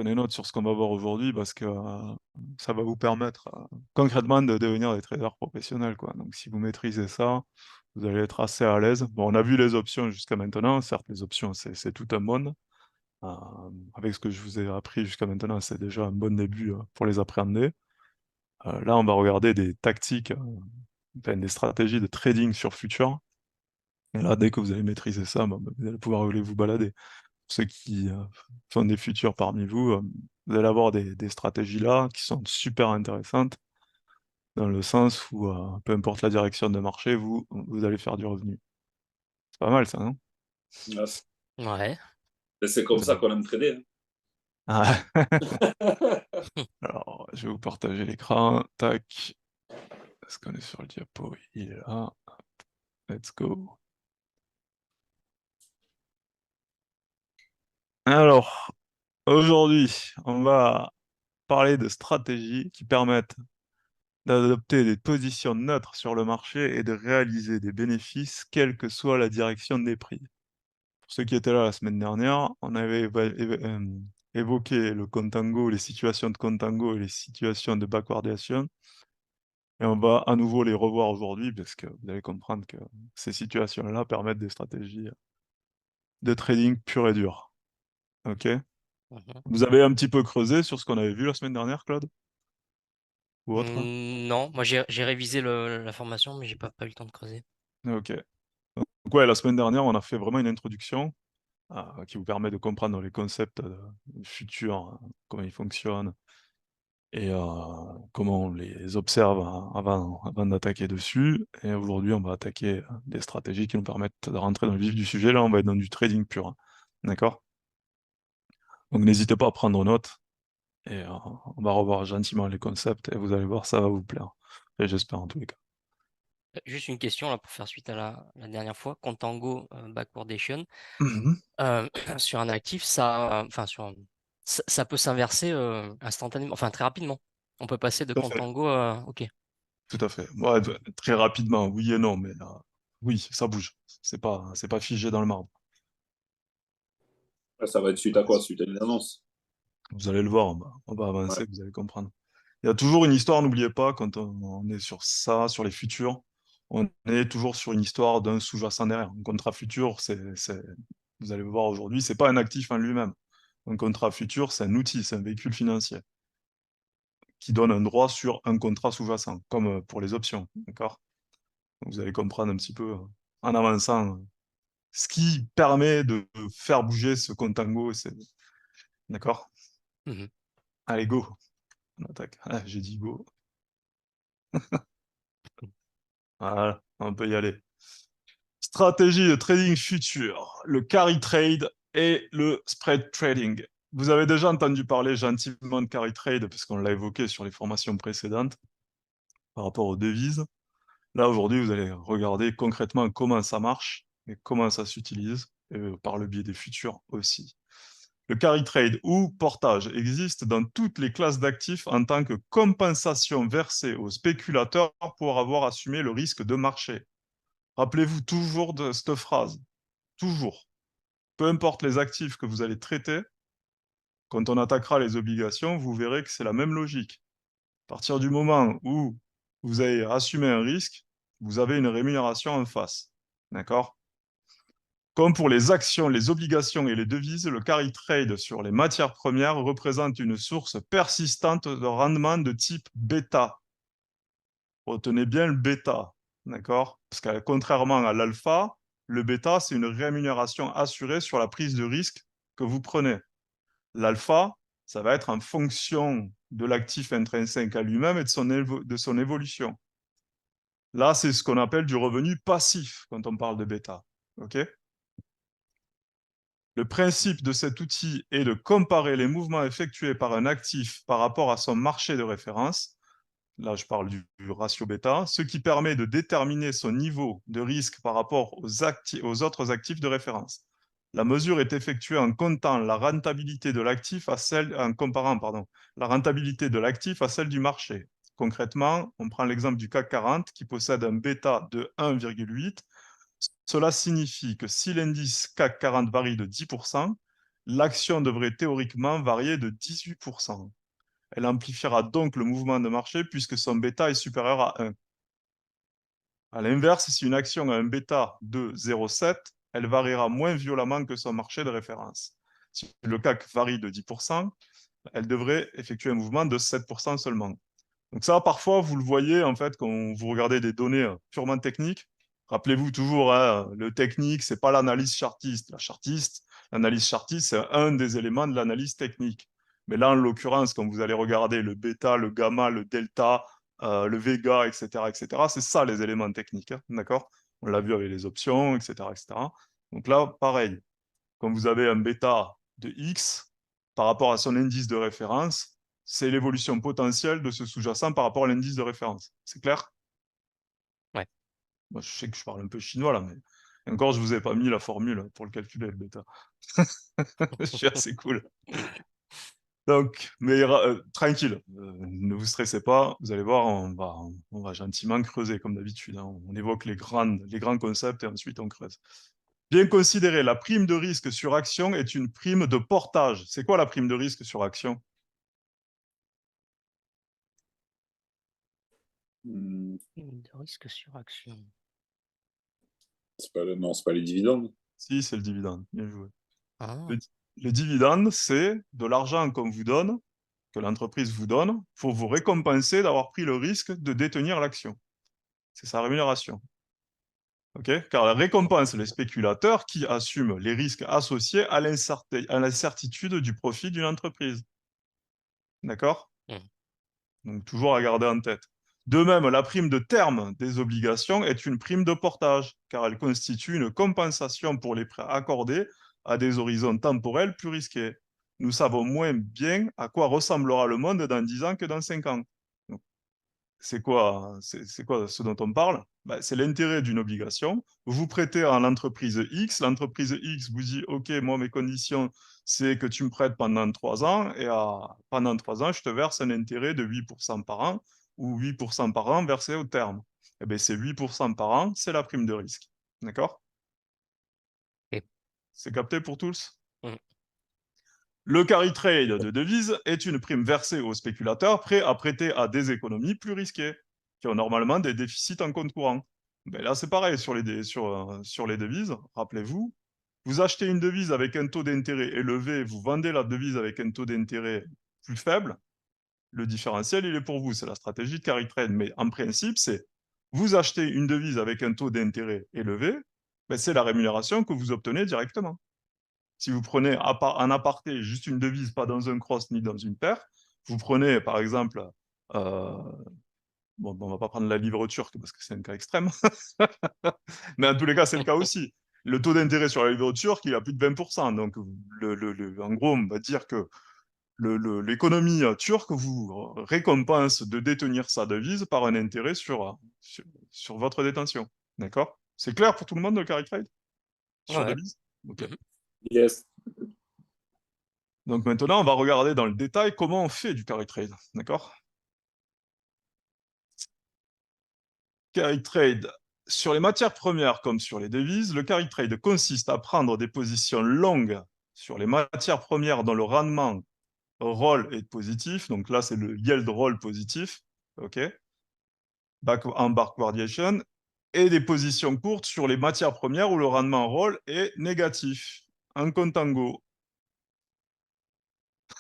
prenez note sur ce qu'on va voir aujourd'hui parce que ça va vous permettre concrètement de devenir des traders professionnels, quoi. Donc, si vous maîtrisez ça, vous allez être assez à l'aise. Bon, on a vu les options jusqu'à maintenant. Certes, les options, c'est tout un monde. Euh, Avec ce que je vous ai appris jusqu'à maintenant, c'est déjà un bon début pour les appréhender. Là, on va regarder des tactiques, enfin, des stratégies de trading sur futur. Et là, dès que vous allez maîtriser ça, bah, vous allez pouvoir aller vous balader. Ceux qui font des futurs parmi vous, vous allez avoir des stratégies là qui sont super intéressantes, dans le sens où, peu importe la direction de marché, vous allez faire du revenu. C'est pas mal ça, non? Ouais, Ouais. c'est comme Vous ça allez- qu'on aime trader, Ah, hein. alors, je vais vous partager l'écran. Tac. Est-ce qu'on est sur le diapo? Il est là. Let's go. Alors, aujourd'hui, on va parler de stratégies qui permettent d'adopter des positions neutres sur le marché et de réaliser des bénéfices, quelle que soit la direction des prix. Pour ceux qui étaient là la semaine dernière, on avait évoqué le contango, les situations de contango et les situations de backwardation. Et on va à nouveau les revoir aujourd'hui parce que vous allez comprendre que ces situations-là permettent des stratégies de trading pur et dur. OK? Mhm. Vous avez un petit peu creusé sur ce qu'on avait vu la semaine dernière, Claude? Ou autre? Non, moi j'ai révisé la formation, mais j'ai pas eu le temps de creuser. OK. Donc ouais, la semaine dernière, on a fait vraiment une introduction qui vous permet de comprendre les concepts futurs, comment ils fonctionnent et comment on les observe avant d'attaquer dessus. Et aujourd'hui, on va attaquer des stratégies qui nous permettent de rentrer dans le vif du sujet. Là, on va être dans du trading pur, hein. D'accord? Donc n'hésitez pas à prendre note et on va revoir gentiment les concepts et vous allez voir, ça va vous plaire. Et j'espère en tous les cas. Juste une question là pour faire suite à la dernière fois. Contango backwardation Mhm. sur un actif, enfin ça peut s'inverser instantanément, enfin très rapidement. On peut passer de Tout à fait. contango à ok. Tout à fait. Ouais, très rapidement, oui et non, mais oui, ça bouge. C'est pas figé dans le marbre. Ça va être suite à quoi? Suite à une annonce. Vous allez le voir, on va Ouais. avancer, vous allez comprendre. Il y a toujours une histoire, n'oubliez pas, quand on est sur ça, sur les futurs, on est toujours sur une histoire d'un sous-jacent derrière. Un contrat futur, vous allez le voir aujourd'hui, c'est pas un actif en lui-même. Un contrat futur, c'est un outil, c'est un véhicule financier qui donne un droit sur un contrat sous-jacent, comme pour les options, d'accord? Donc, vous allez comprendre un petit peu en avançant ce qui permet de faire bouger ce contango, d'accord? Mhm. Allez, go, on attaque. Ah, j'ai dit go. Voilà, on peut y aller. Stratégie de trading futur, le carry trade et le spread trading. Vous avez déjà entendu parler gentiment de carry trade, puisqu'on l'a évoqué sur les formations précédentes par rapport aux devises. Là, aujourd'hui, vous allez regarder concrètement comment ça marche et comment ça s'utilise, et par le biais des futurs aussi. Le carry trade ou portage existe dans toutes les classes d'actifs en tant que compensation versée aux spéculateurs pour avoir assumé le risque de marché. Rappelez-vous toujours de cette phrase. Toujours. Peu importe les actifs que vous allez traiter, quand on attaquera les obligations, vous verrez que c'est la même logique. À partir du moment où vous avez assumé un risque, vous avez une rémunération en face. D'accord? Comme pour les actions, les obligations et les devises, le carry trade sur les matières premières représente une source persistante de rendement de type bêta. Retenez bien le bêta, d'accord? Parce que contrairement à l'alpha, le bêta, c'est une rémunération assurée sur la prise de risque que vous prenez. L'alpha, ça va être en fonction de l'actif intrinsèque à lui-même et de son évolution. Là, c'est ce qu'on appelle du revenu passif quand on parle de bêta. OK? Le principe de cet outil est de comparer les mouvements effectués par un actif par rapport à son marché de référence. Là, je parle du ratio bêta, ce qui permet de déterminer son niveau de risque par rapport aux autres actifs de référence. La mesure est effectuée en comptant la rentabilité de l'actif en comparant, la rentabilité de l'actif à celle du marché. Concrètement, on prend l'exemple du CAC 40 qui possède un bêta de 1,8. Cela signifie que si l'indice CAC 40 varie de 10%, l'action devrait théoriquement varier de 18%. Elle amplifiera donc le mouvement de marché puisque son bêta est supérieur à 1. À l'inverse, si une action a un bêta de 0,7, elle variera moins violemment que son marché de référence. Si le CAC varie de 10%, elle devrait effectuer un mouvement de 7% seulement. Donc ça, parfois, vous le voyez, en fait, quand vous regardez des données purement techniques. Rappelez-vous toujours, hein, le technique, c'est pas l'analyse chartiste. L'analyse chartiste, c'est un des éléments de l'analyse technique. Mais là, en l'occurrence, quand vous allez regarder le bêta, le gamma, le delta, le vega, etc., c'est ça les éléments techniques, hein, d'accord? On l'a vu avec les options, etc. Donc là, pareil, quand vous avez un bêta de X par rapport à son indice de référence, c'est l'évolution potentielle de ce sous-jacent par rapport à l'indice de référence. C'est clair? Ouais. Moi, je sais que je parle un peu chinois là, mais encore, je vous ai pas mis la formule pour le calculer, le bêta. Je suis assez cool. Donc, mais tranquille, ne vous stressez pas, vous allez voir, on va gentiment creuser comme d'habitude, hein. On évoque les grands concepts et ensuite on creuse. Bien considéré, la prime de risque sur action est une prime de portage. C'est quoi la prime de risque sur action? De risque sur action. Non, c'est pas les dividendes. Si, c'est le dividende. Bien joué. Ah, Le, le dividende, c'est de l'argent qu'on vous donne, que l'entreprise vous donne, pour vous récompenser d'avoir pris le risque de détenir l'action. C'est sa rémunération. Okay, car elle récompense les spéculateurs qui assument les risques associés à l'incertitude du profit d'une entreprise. D'accord? mhm. Donc, toujours à garder en tête. De même, la prime de terme des obligations est une prime de portage, car elle constitue une compensation pour les prêts accordés à des horizons temporels plus risqués. Nous savons moins bien à quoi ressemblera le monde dans 10 ans que dans 5 ans. Donc, c'est quoi ce dont on parle? Ben, c'est l'intérêt d'une obligation. Vous prêtez à l'entreprise X, l'entreprise X vous dit, OK, moi, mes conditions, c'est que tu me prêtes pendant 3 ans, et pendant 3 ans, je te verse un intérêt de 8% par an, ou 8% par an versé au terme. Eh bien, c'est 8% par an, c'est la prime de risque. D'accord? Et, C'est capté pour tous? mhm. Le carry trade de devises est une prime versée aux spéculateurs prêts à prêter à des économies plus risquées, qui ont normalement des déficits en compte courant. Ben là, c'est pareil sur les devises. Rappelez-vous, vous achetez une devise avec un taux d'intérêt élevé, vous vendez la devise avec un taux d'intérêt plus faible. Le différentiel, il est pour vous. C'est la stratégie de carry trade. Mais en principe, c'est vous achetez une devise avec un taux d'intérêt élevé, ben c'est la rémunération que vous obtenez directement. Si vous prenez en aparté juste une devise, pas dans un cross ni dans une paire, vous prenez par exemple, euh, bon, on va pas prendre la livre turque parce que c'est un cas extrême, mais en tous les cas, c'est le cas aussi. Le taux d'intérêt sur la livre turque, il a plus de 20%. Donc, en gros, on va dire que l'économie turque vous récompense de détenir sa devise par un intérêt sur votre détention. D'accord? C'est clair pour tout le monde, le carry trade? Ouais, Sur ouais. devise? Ok. Mhm. Yes. Donc maintenant, on va regarder dans le détail comment on fait du carry trade. D'accord? Carry trade. Sur les matières premières comme sur les devises, le carry trade consiste à prendre des positions longues sur les matières premières dont le rendement roll est positif. Donc là, c'est le yield roll positif. OK? En backwardation. Et des positions courtes sur les matières premières où le rendement roll est négatif. En contango.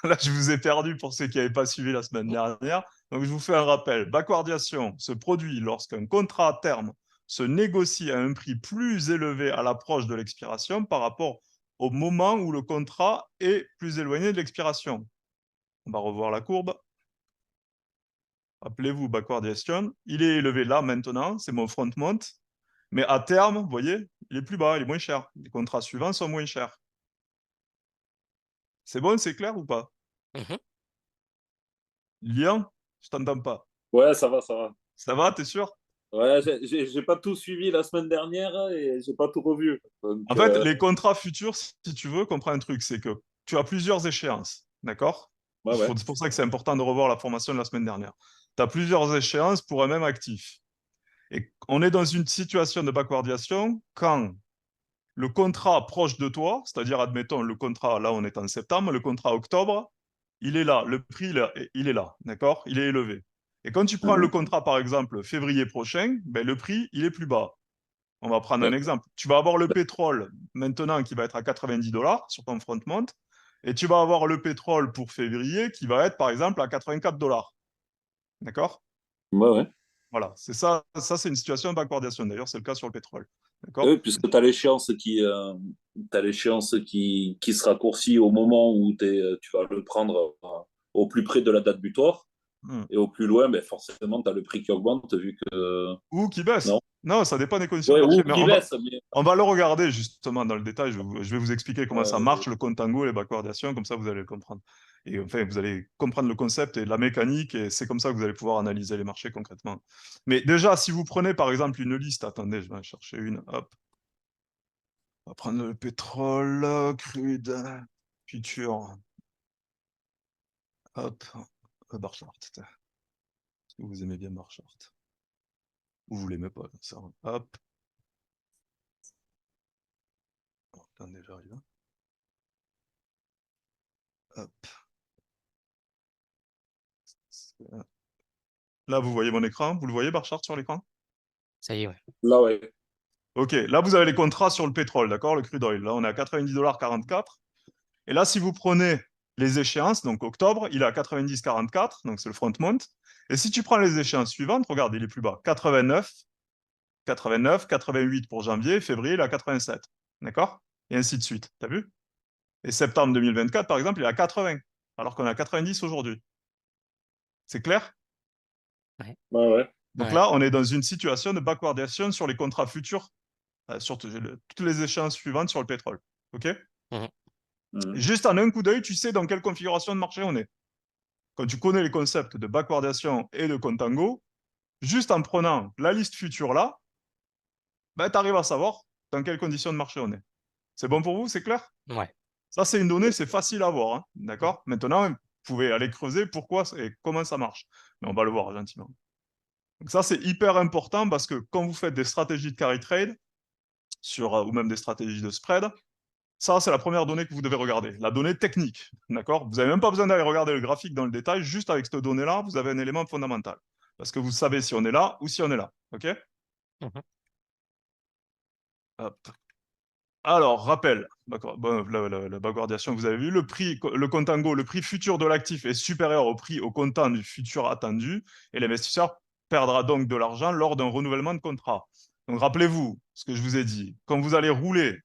Là, je vous ai perdu pour ceux qui n'avaient pas suivi la semaine dernière. Donc, je vous fais un rappel. Backwardation se produit lorsqu'un contrat à terme se négocie à un prix plus élevé à l'approche de l'expiration par rapport au moment où le contrat est plus éloigné de l'expiration. On va revoir la courbe. Rappelez-vous, backwardation, il est élevé là maintenant, c'est mon front mount. Mais à terme, vous voyez, il est plus bas, il est moins cher. Les contrats suivants sont moins chers. C'est bon, c'est clair ou pas? Mhm. Lien? Je t'entends pas. Ouais, ça va, ça va. Ça va, t'es sûr? Ouais, j'ai pas tout suivi la semaine dernière et j'ai pas tout revu. Donc, En fait, les contrats futurs, si tu veux, comprends un truc, c'est que tu as plusieurs échéances, d'accord? ouais, ouais. C'est pour ça que c'est important de revoir la formation de la semaine dernière. Tu as plusieurs échéances pour un même actif. Et on est dans une situation de backwardation quand le contrat proche de toi, c'est-à-dire, admettons, le contrat, là, on est en septembre, le contrat octobre, il est là, le prix, il est là, d'accord? Il est élevé. Et quand tu prends le contrat, par exemple, février prochain, ben, le prix, il est plus bas. On va prendre un D'accord. exemple. Tu vas avoir le pétrole maintenant qui va être à 90 dollars sur ton front month, et tu vas avoir le pétrole pour février qui va être, par exemple, à 84 dollars. D'accord? Ouais, ouais. Voilà, c'est ça, c'est une situation de backwardation. D'ailleurs, c'est le cas sur le pétrole. Et D'accord? oui, puisque tu as t'as l'échéance qui se raccourcit au moment où tu vas le prendre au plus près de la date butoir. Hmm. Et au plus loin, ben forcément, tu as le prix qui augmente vu que. Ou qui baisse. Non. Non, ça dépend des conditions de Ouais, marché. ou Mais qui baisse. Mais... on va le regarder justement dans le détail. Je vais vous expliquer comment ça Ouais, marche, le contango et les backwardations, comme ça vous allez le comprendre. Et enfin, vous allez comprendre le concept et la mécanique, et c'est comme ça que vous allez pouvoir analyser les marchés concrètement. Mais déjà, si vous prenez par exemple une liste, attendez, je vais en chercher une, hop, on va prendre le pétrole, crude, futur, hop, bar chart. Est-ce que vous aimez bien bar chart? Ou vous l'aimez pas, ça, hop, attendez, j'arrive. Hop. Là, vous voyez mon écran? Vous le voyez, bar chart, sur l'écran? Ça y est, ouais. là, ouais. Ok, là, vous avez les contrats sur le pétrole, d'accord? Le crude oil. Là, on est à 90,44 $. Et là, si vous prenez les échéances, donc octobre, il est à 90,44, donc c'est le front month. Et si tu prends les échéances suivantes, regarde, il est plus bas. 89, 89, 88 pour janvier, février, il est à 87. D'accord? Et ainsi de suite. T'as vu? Et septembre 2024, par exemple, il est à 80, alors qu'on est à 90 aujourd'hui. C'est clair? Ouais. Ouais, ouais. Donc Ouais. là, on est dans une situation de backwardation sur les contrats futurs, sur toutes les échéances suivantes sur le pétrole. OK? Mhm. Mhm. Juste en un coup d'œil, tu sais dans quelle configuration de marché on est. Quand tu connais les concepts de backwardation et de contango, juste en prenant la liste future là, ben, tu arrives à savoir dans quelles conditions de marché on est. C'est bon pour vous? C'est clair? Ouais. Ça, c'est une donnée, c'est facile à voir. Hein, d'accord? Maintenant, vous pouvez aller creuser pourquoi et comment ça marche. Mais on va le voir gentiment. Donc ça, c'est hyper important parce que quand vous faites des stratégies de carry trade, ou même des stratégies de spread, ça, c'est la première donnée que vous devez regarder, la donnée technique. D'accord? Vous n'avez même pas besoin d'aller regarder le graphique dans le détail, juste avec cette donnée-là, vous avez un élément fondamental. Parce que vous savez si on est là ou si on est là. OK? Mhm. Hop. Alors, rappel, bon, la backwardation, vous avez vu, le prix, le contango, le prix futur de l'actif est supérieur au prix au comptant du futur attendu, et l'investisseur perdra donc de l'argent lors d'un renouvellement de contrat. Donc, rappelez-vous ce que je vous ai dit. Quand vous allez rouler,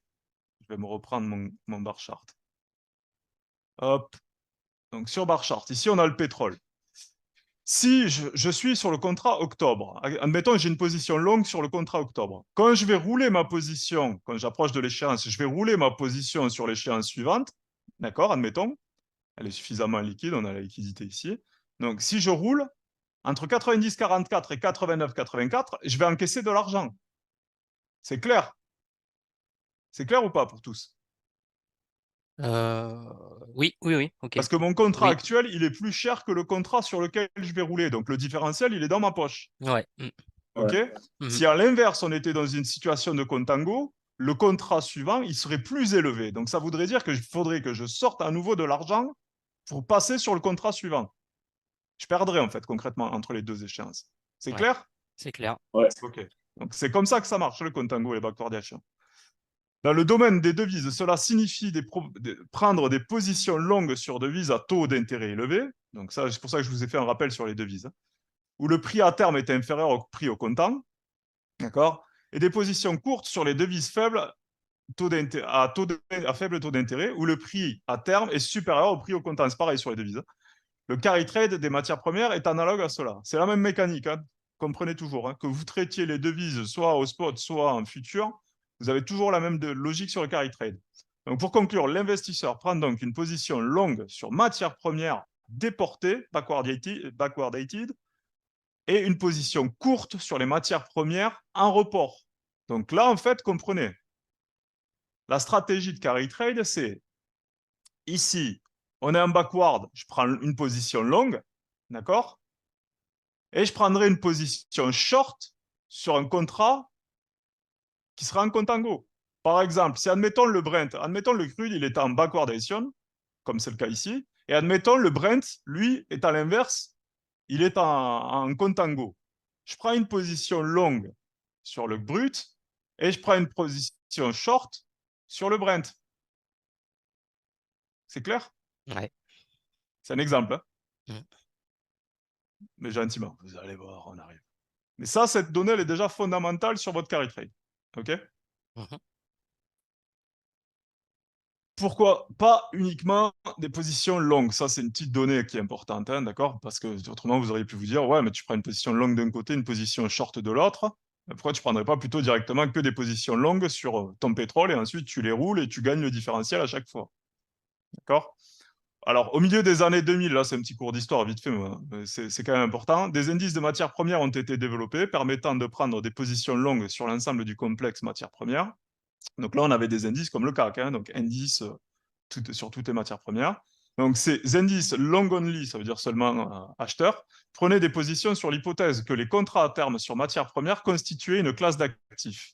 je vais me reprendre mon bar chart. Hop. Donc, sur bar chart, ici, on a le pétrole. Si je suis sur le contrat octobre, admettons j'ai une position longue sur le contrat octobre. Quand je vais rouler ma position, quand j'approche de l'échéance, je vais rouler ma position sur l'échéance suivante. D'accord, admettons. Elle est suffisamment liquide, on a la liquidité ici. Donc si je roule entre 90,44 et 89,84, je vais encaisser de l'argent. C'est clair? C'est clair ou pas pour tous? Euh, Oui, oui, oui. Ok. Parce que mon contrat Oui. actuel, il est plus cher que le contrat sur lequel je vais rouler. Donc le différentiel, il est dans ma poche. Ouais. OK? Ouais. Mhm. Si à l'inverse, on était dans une situation de contango, le contrat suivant, il serait plus élevé. Donc ça voudrait dire qu'il faudrait que je sorte à nouveau de l'argent pour passer sur le contrat suivant. Je perdrais en fait concrètement entre les deux échéances. C'est Ouais. clair? C'est clair. Ouais. OK. Donc c'est comme ça que ça marche, le contango et les backwardations. Dans le domaine des devises, cela signifie prendre des positions longues sur devises à taux d'intérêt élevé. Donc ça, c'est pour ça que je vous ai fait un rappel sur les devises, hein, où le prix à terme est inférieur au prix au comptant. D'accord? Et des positions courtes sur les devises faibles à faible taux d'intérêt, où le prix à terme est supérieur au prix au comptant. C'est pareil sur les devises. Le carry trade des matières premières est analogue à cela. C'est la même mécanique. Hein. Comprenez toujours. Hein, que vous traitiez les devises soit au spot, soit en futur, vous avez toujours la même logique sur le carry trade. Donc pour conclure, l'investisseur prend donc une position longue sur matières premières déportées, backwardated, et une position courte sur les matières premières en report. Donc là, en fait, comprenez, la stratégie de carry trade, c'est ici, on est en backward, je prends une position longue, d'accord? Et je prendrai une position short sur un contrat qui sera en contango. Par exemple, si admettons le Brent, admettons le crude, il est en backwardation, comme c'est le cas ici, et admettons le Brent, lui, est à l'inverse, il est en contango. Je prends une position longue sur le brut et je prends une position short sur le Brent. C'est clair? Ouais. C'est un exemple, hein, Mm. mais gentiment. Vous allez voir, on arrive. Mais ça, cette donnée, elle est déjà fondamentale sur votre carry trade. OK? Mhm. Pourquoi pas uniquement des positions longues? Ça, c'est une petite donnée qui est importante, hein, d'accord? Parce que autrement, vous auriez pu vous dire, ouais, mais tu prends une position longue d'un côté, une position short de l'autre. Pourquoi tu ne prendrais pas plutôt directement que des positions longues sur ton pétrole et ensuite tu les roules et tu gagnes le différentiel à chaque fois? D'accord? Alors, au milieu des années 2000, là, c'est un petit cours d'histoire vite fait, mais c'est quand même important. Des indices de matières premières ont été développés permettant de prendre des positions longues sur l'ensemble du complexe matières premières. Donc là, on avait des indices comme le CAC, hein, donc indice sur toutes les matières premières. Donc ces indices long only, ça veut dire seulement acheteurs, prenaient des positions sur l'hypothèse que les contrats à terme sur matières premières constituaient une classe d'actifs,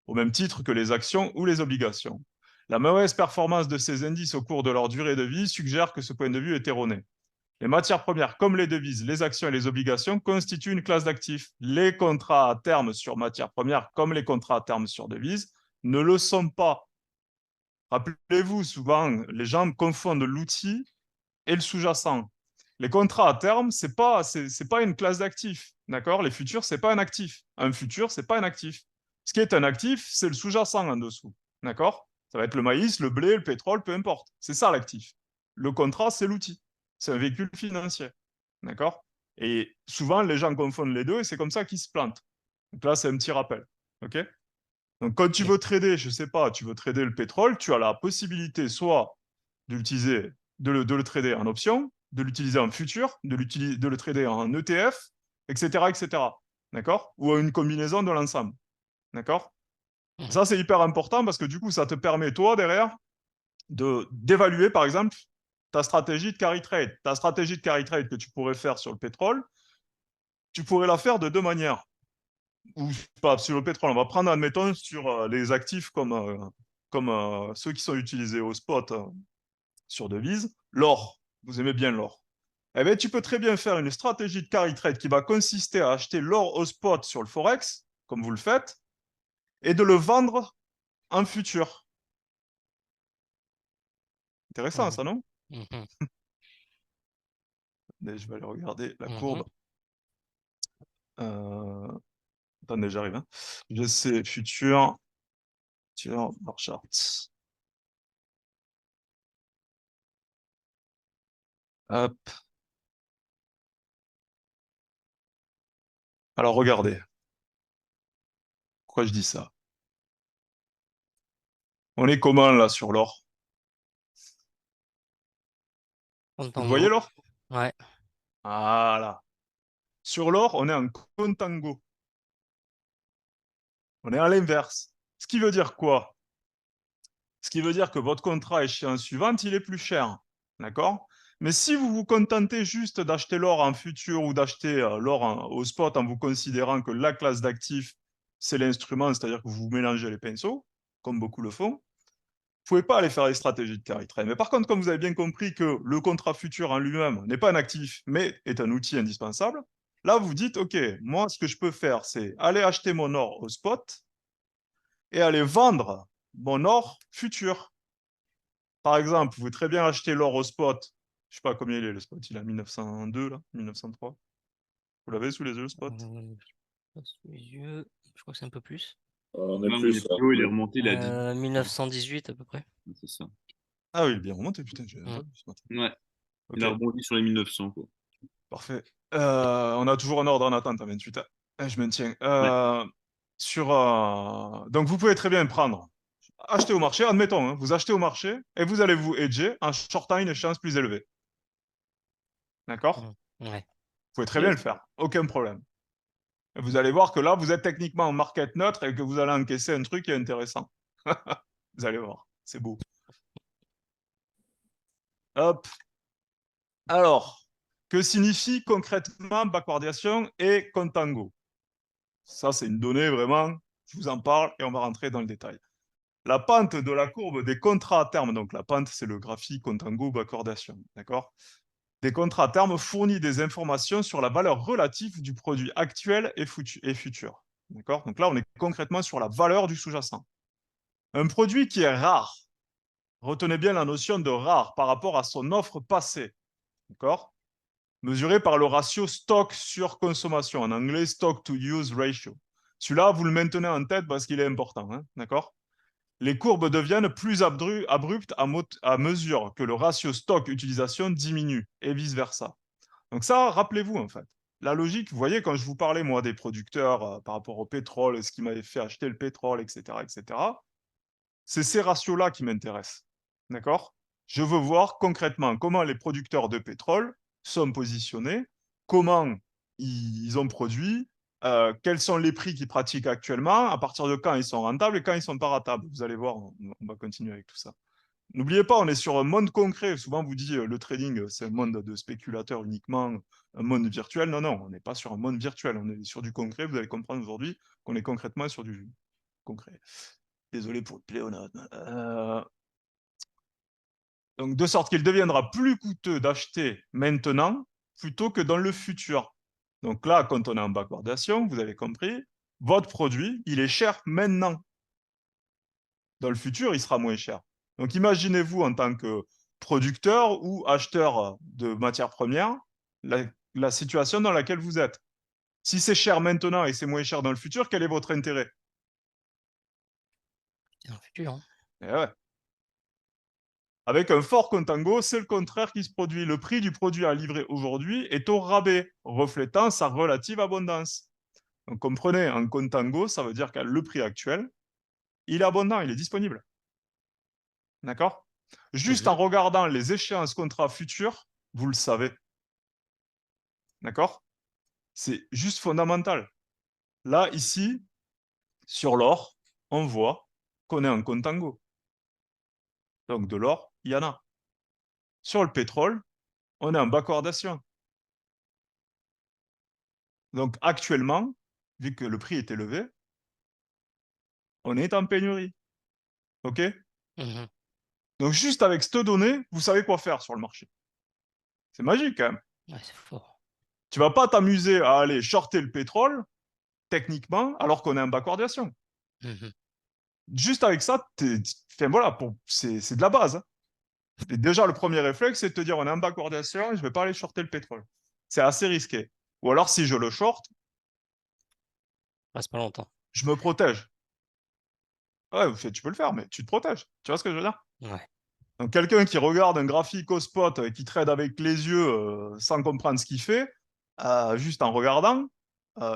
au même titre que les actions ou les obligations. La mauvaise performance de ces indices au cours de leur durée de vie suggère que ce point de vue est erroné. Les matières premières, comme les devises, les actions et les obligations, constituent une classe d'actifs. Les contrats à terme sur matières premières, comme les contrats à terme sur devises, ne le sont pas. Rappelez-vous, souvent, les gens confondent l'outil et le sous-jacent. Les contrats à terme, c'est pas une classe d'actifs, d'accord? Les futurs, c'est pas un actif. Un futur, c'est pas un actif. Ce qui est un actif, c'est le sous-jacent en dessous, d'accord? Ça va être le maïs, le blé, le pétrole, peu importe. C'est ça l'actif. Le contrat, c'est l'outil. C'est un véhicule financier, d'accord? Et souvent, les gens confondent les deux et c'est comme ça qu'ils se plantent. Donc là, c'est un petit rappel, ok? Donc, quand tu Ok. veux trader, je sais pas, tu veux trader le pétrole, tu as la possibilité soit d'utiliser, de le trader en option, de l'utiliser en futur, de le trader en ETF, etc., etc. D'accord? Ou une combinaison de l'ensemble. D'accord? Mhm. Ça, c'est hyper important parce que du coup, ça te permet, toi, derrière, d'évaluer, par exemple, ta stratégie de carry trade. Ta stratégie de carry trade que tu pourrais faire sur le pétrole, tu pourrais la faire de deux manières. Ou pas sur le pétrole, on va prendre, admettons, sur les actifs comme ceux qui sont utilisés au spot sur devise, l'or. Vous aimez bien l'or. Eh bien, tu peux très bien faire une stratégie de carry trade qui va consister à acheter l'or au spot sur le Forex, comme vous le faites, et de le vendre en futur. Intéressant, Mhm. ça, non? Mhm. Je vais aller regarder la Mhm. courbe. Euh... Attendez, j'arrive. Hein. Je sais, futur, bar chart. Hop. Alors, regardez. Pourquoi je dis ça? On est comment, là, sur l'or? Vous le voyez, Contango. l'or? Ouais. Voilà. Sur l'or, on est en contango. On est à l'inverse. Ce qui veut dire quoi? Ce qui veut dire que votre contrat échéance suivante, il est plus cher. D'accord? Mais si vous vous contentez juste d'acheter l'or en futur ou d'acheter l'or au spot en vous considérant que la classe d'actifs, c'est l'instrument, c'est-à-dire que vous mélangez les pinceaux, comme beaucoup le font, vous ne pouvez pas aller faire les stratégies de carry trade. Mais par contre, comme vous avez bien compris que le contrat futur en lui-même n'est pas un actif, mais est un outil indispensable, là, vous dites, OK, moi, ce que je peux faire, c'est aller acheter mon or au spot et aller vendre mon or futur. Par exemple, vous pouvez très bien acheter l'or au spot. Je sais pas combien il est le spot, il est à 1902, là, 1903. Vous l'avez sous les yeux, le spot? Pas sous les yeux. Je crois que c'est un peu plus. On est Ouais, mon plus. Nepio, il est remonté, il a dit. 1918 à peu près. C'est ça. Ah oui, il est bien remonté, putain, je n'avais Mm. pas vu ce matin. Ouais, il Ok, a rebondi sur les 1900, quoi. parfait. On a toujours un ordre en attente à 28. Je maintiens. Ouais. Donc, vous pouvez très bien prendre, acheter au marché, admettons, hein, vous achetez au marché et vous allez vous hedger en shortant une échéance plus élevée. D'accord? Mm. Ouais. Vous pouvez très bien Yes. le faire, aucun problème. Et vous allez voir que là, vous êtes techniquement en market neutre et que vous allez encaisser un truc qui est intéressant. Vous allez voir, c'est beau. Hop. Alors, que signifie concrètement backwardation et contango? Ça, c'est une donnée vraiment, je vous en parle et on va rentrer dans le détail. la pente de la courbe des contrats à terme, donc la pente, c'est le graphique Contango Backwardation, d'accord? Des contrats à terme fournit des informations sur la valeur relative du produit actuel et futur. D'accord? Donc là, on est concrètement sur la valeur du sous-jacent. Un produit qui est rare, retenez bien la notion de rare par rapport à son offre passée, d'accord? Mesuré par le ratio stock sur consommation, en anglais stock to use ratio. Celui-là, vous le maintenez en tête parce qu'il est important, hein, d'accord? Les courbes deviennent plus abruptes à mesure que le ratio stock-utilisation diminue et vice-versa. Donc ça, rappelez-vous en fait. La logique, vous voyez, quand je vous parlais, moi, des producteurs par rapport au pétrole, ce qui m'avait fait acheter le pétrole, etc., c'est ces ratios-là qui m'intéressent. D'accord? Je veux voir concrètement comment les producteurs de pétrole sont positionnés, comment ils ont produit, quels sont les prix qu'ils pratiquent actuellement, à partir de quand ils sont rentables et quand ils ne sont pas rentables. Vous allez voir, on va continuer avec tout ça. N'oubliez pas, on est sur un monde concret. Souvent, on vous dit le trading, c'est un monde de spéculateurs uniquement, un monde virtuel. Non, non, on n'est pas sur un monde virtuel. On est sur du concret. Vous allez comprendre aujourd'hui qu'on est concrètement sur du concret. Désolé pour le pléonasme. Donc, de sorte qu'il deviendra plus coûteux d'acheter maintenant plutôt que dans le futur. Donc là, quand on est en backwardation, vous avez compris, votre produit, il est cher maintenant. Dans le futur, il sera moins cher. Donc imaginez-vous en tant que producteur ou acheteur de matières premières, la situation dans laquelle vous êtes. Si c'est cher maintenant et c'est moins cher dans le futur, quel est votre intérêt? Dans le futur, hein. Eh ouais. Avec un fort contango, c'est le contraire qui se produit. Le prix du produit à livrer aujourd'hui est au rabais, reflétant sa relative abondance. Donc comprenez, en contango, ça veut dire que le prix actuel, il est abondant, il est disponible. D'accord? Juste en regardant les échéances contrats futurs, vous le savez. D'accord? C'est juste fondamental. Là, ici, sur l'or, on voit qu'on est en contango. Donc de l'or, il y en a. Sur le pétrole, on est en backwardation. Donc actuellement, vu que le prix est élevé, on est en pénurie. OK? Mhm. Donc juste avec cette donnée, vous savez quoi faire sur le marché. C'est magique quand même. Ouais, c'est fort. Tu vas pas t'amuser à aller shorter le pétrole, techniquement, alors qu'on est en backwardation. Mhm. Juste avec ça, enfin, voilà, c'est de la base, hein. Et déjà, le premier réflexe, c'est de te dire, on est en backwardation, je ne vais pas aller shorter le pétrole. C'est assez risqué. Ou alors, si je le short, Reste pas longtemps. je me protège. Ouais, tu peux le faire, mais tu te protèges. Tu vois ce que je veux dire? Ouais. Donc, quelqu'un qui regarde un graphique au spot et qui trade avec les yeux sans comprendre ce qu'il fait, juste en regardant,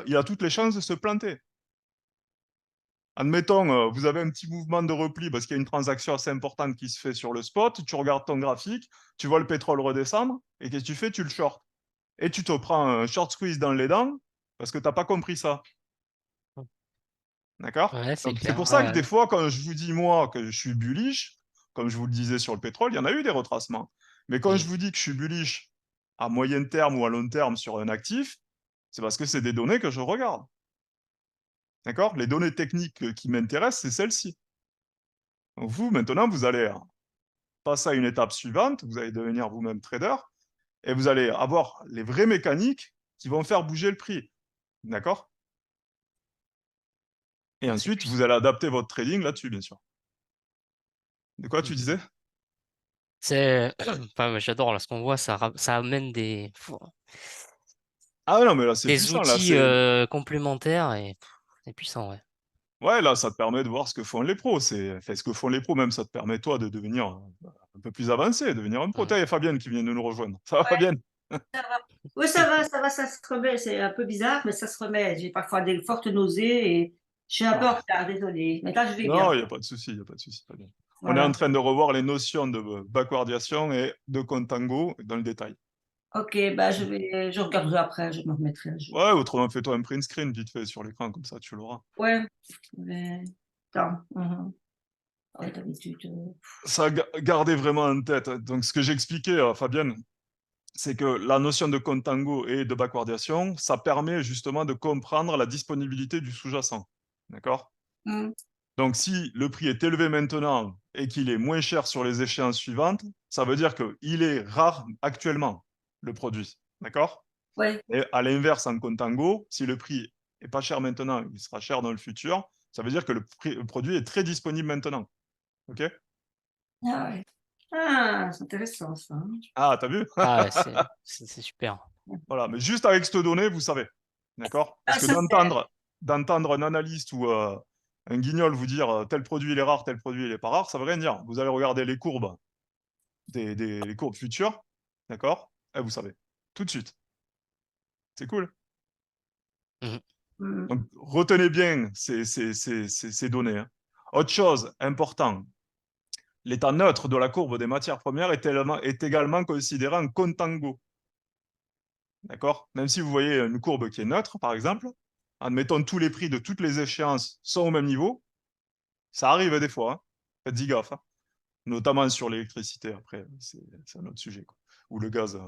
il a toutes les chances de se planter. Admettons, vous avez un petit mouvement de repli parce qu'il y a une transaction assez importante qui se fait sur le spot, tu regardes ton graphique, tu vois le pétrole redescendre, et qu'est-ce que tu fais? Tu le short. Et tu te prends un short squeeze dans les dents parce que tu n'as pas compris ça. D'accord? Ouais, c'est Donc c'est clair. pour ça que Ouais, des fois, quand je vous dis moi que je suis bullish, comme je vous le disais sur le pétrole, il y en a eu des retracements. Mais quand je ouais. vous dis que je suis bullish à moyen terme ou à long terme sur un actif, c'est parce que c'est des données que je regarde. D'accord? Les données techniques qui m'intéressent, c'est celles-ci. Donc vous, maintenant, vous allez passer à une étape suivante, vous allez devenir vous-même trader, et vous allez avoir les vraies mécaniques qui vont faire bouger le prix. D'accord? Et C'est ensuite, vous allez adapter votre trading là-dessus, bien sûr. De quoi tu disais? c'est enfin, j'adore là, ce qu'on voit, ça amène Ah non, mais là, c'est des puissant. Là, outils c'est... complémentaires et c'est puissant, ouais. Ouais, là, ça te permet de voir ce que font les pros. Enfin, ce que font les pros, même, ça te permet, toi, de devenir un peu plus avancé, devenir un pro. Mhm. Il y a Fabienne qui vient de nous rejoindre. Ça va, Ouais, Fabienne? ça va. Oui, ça va, ça se remet. C'est un peu bizarre, mais ça se remet. J'ai parfois des fortes nausées et je suis un peu en Ah. retard, désolée. Mais là, je vais bien. Non, il n'y a pas de souci, il n'y a pas de souci, Fabienne. On est en Voilà. train de revoir les notions de backwardation et de contango dans le détail. Ok, bah je regarderai après, je me remettrai à jour. Ouais, autrement, fais-toi un print screen vite fait sur l'écran, comme ça, tu l'auras. Ouais, mais attends. Ouais, d'habitude. Ça, gardez vraiment en tête. Donc, ce que j'expliquais, Fabienne, c'est que la notion de contango et de backwardation, ça permet justement de comprendre la disponibilité du sous-jacent. D'accord? Hmm. Donc, si le prix est élevé maintenant et qu'il est moins cher sur les échéances suivantes, ça veut dire qu'il est rare actuellement, le produit. D'accord? Ouais. Et à l'inverse, en contango, si le prix est pas cher maintenant, il sera cher dans le futur, ça veut dire que le produit est très disponible maintenant. OK? Ah ouais. Ah, c'est intéressant ça. Ah, t'as vu? Ah ouais, c'est super. Voilà, mais juste avec cette donnée, vous savez. D'accord? Parce Ah, que ça c'est. d'entendre un analyste ou un guignol vous dire tel produit il est rare, tel produit il est pas rare, ça veut rien dire. Vous allez regarder les courbes, les courbes futures, d'accord? Et vous savez. Tout de suite. C'est cool. Mhm. Hmm. Donc, retenez bien ces données, hein. Autre chose important, l'état neutre de la courbe des matières premières est également considéré en contango. D'accord? Même si vous voyez une courbe qui est neutre, par exemple, admettons tous les prix de toutes les échéances sont au même niveau, ça arrive des fois, hein. Faites-y gaffe, hein. Notamment sur l'électricité, après, c'est un autre sujet, quoi. Ou le gaz,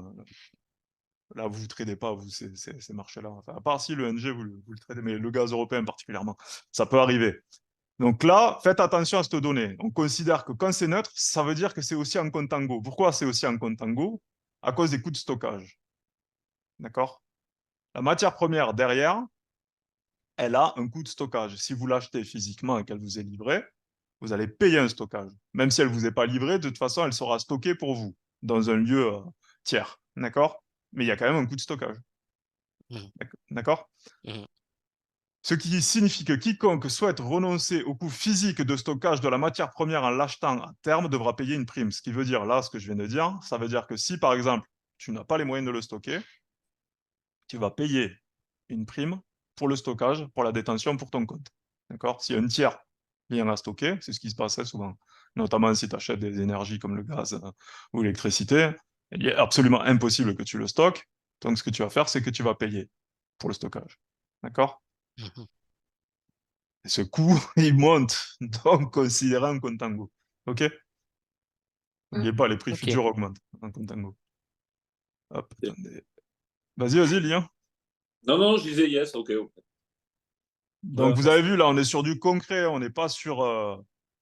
là, vous ne tradez pas, vous, ces marchés-là. Enfin, à part si le NG, vous le tradez, mais le gaz européen particulièrement, ça peut arriver. Donc là, faites attention à cette donnée. On considère que quand c'est neutre, ça veut dire que c'est aussi en contango. Pourquoi c'est aussi en contango? À cause des coûts de stockage. D'accord? La matière première derrière, elle a un coût de stockage. Si vous l'achetez physiquement et qu'elle vous est livrée, vous allez payer un stockage. Même si elle ne vous est pas livrée, de toute façon, elle sera stockée pour vous dans un lieu tiers. D'accord? Mais il y a quand même un coût de stockage. Mhm. D'accord? Mhm. Ce qui signifie que quiconque souhaite renoncer au coût physique de stockage de la matière première en l'achetant à terme devra payer une prime. Ce qui veut dire, là, ce que je viens de dire, ça veut dire que si, par exemple, tu n'as pas les moyens de le stocker, tu vas payer une prime pour le stockage, pour la détention, pour ton compte. D'accord? Si un tiers vient à stocker, c'est ce qui se passait souvent, notamment si tu achètes des énergies comme le gaz ou l'électricité, il est absolument impossible que tu le stockes. Donc, ce que tu vas faire, c'est que tu vas payer pour le stockage. D'accord? Mhm. Et ce coût, il monte, donc considéré en contango. OK? N'oubliez pas, les prix Ok. futurs augmentent en contango. Hop, attendez. Vas-y, Lien. Non, non, je disais yes, ok. Donc, Ouais, vous avez vu, là, on est sur du concret, on n'est pas sur,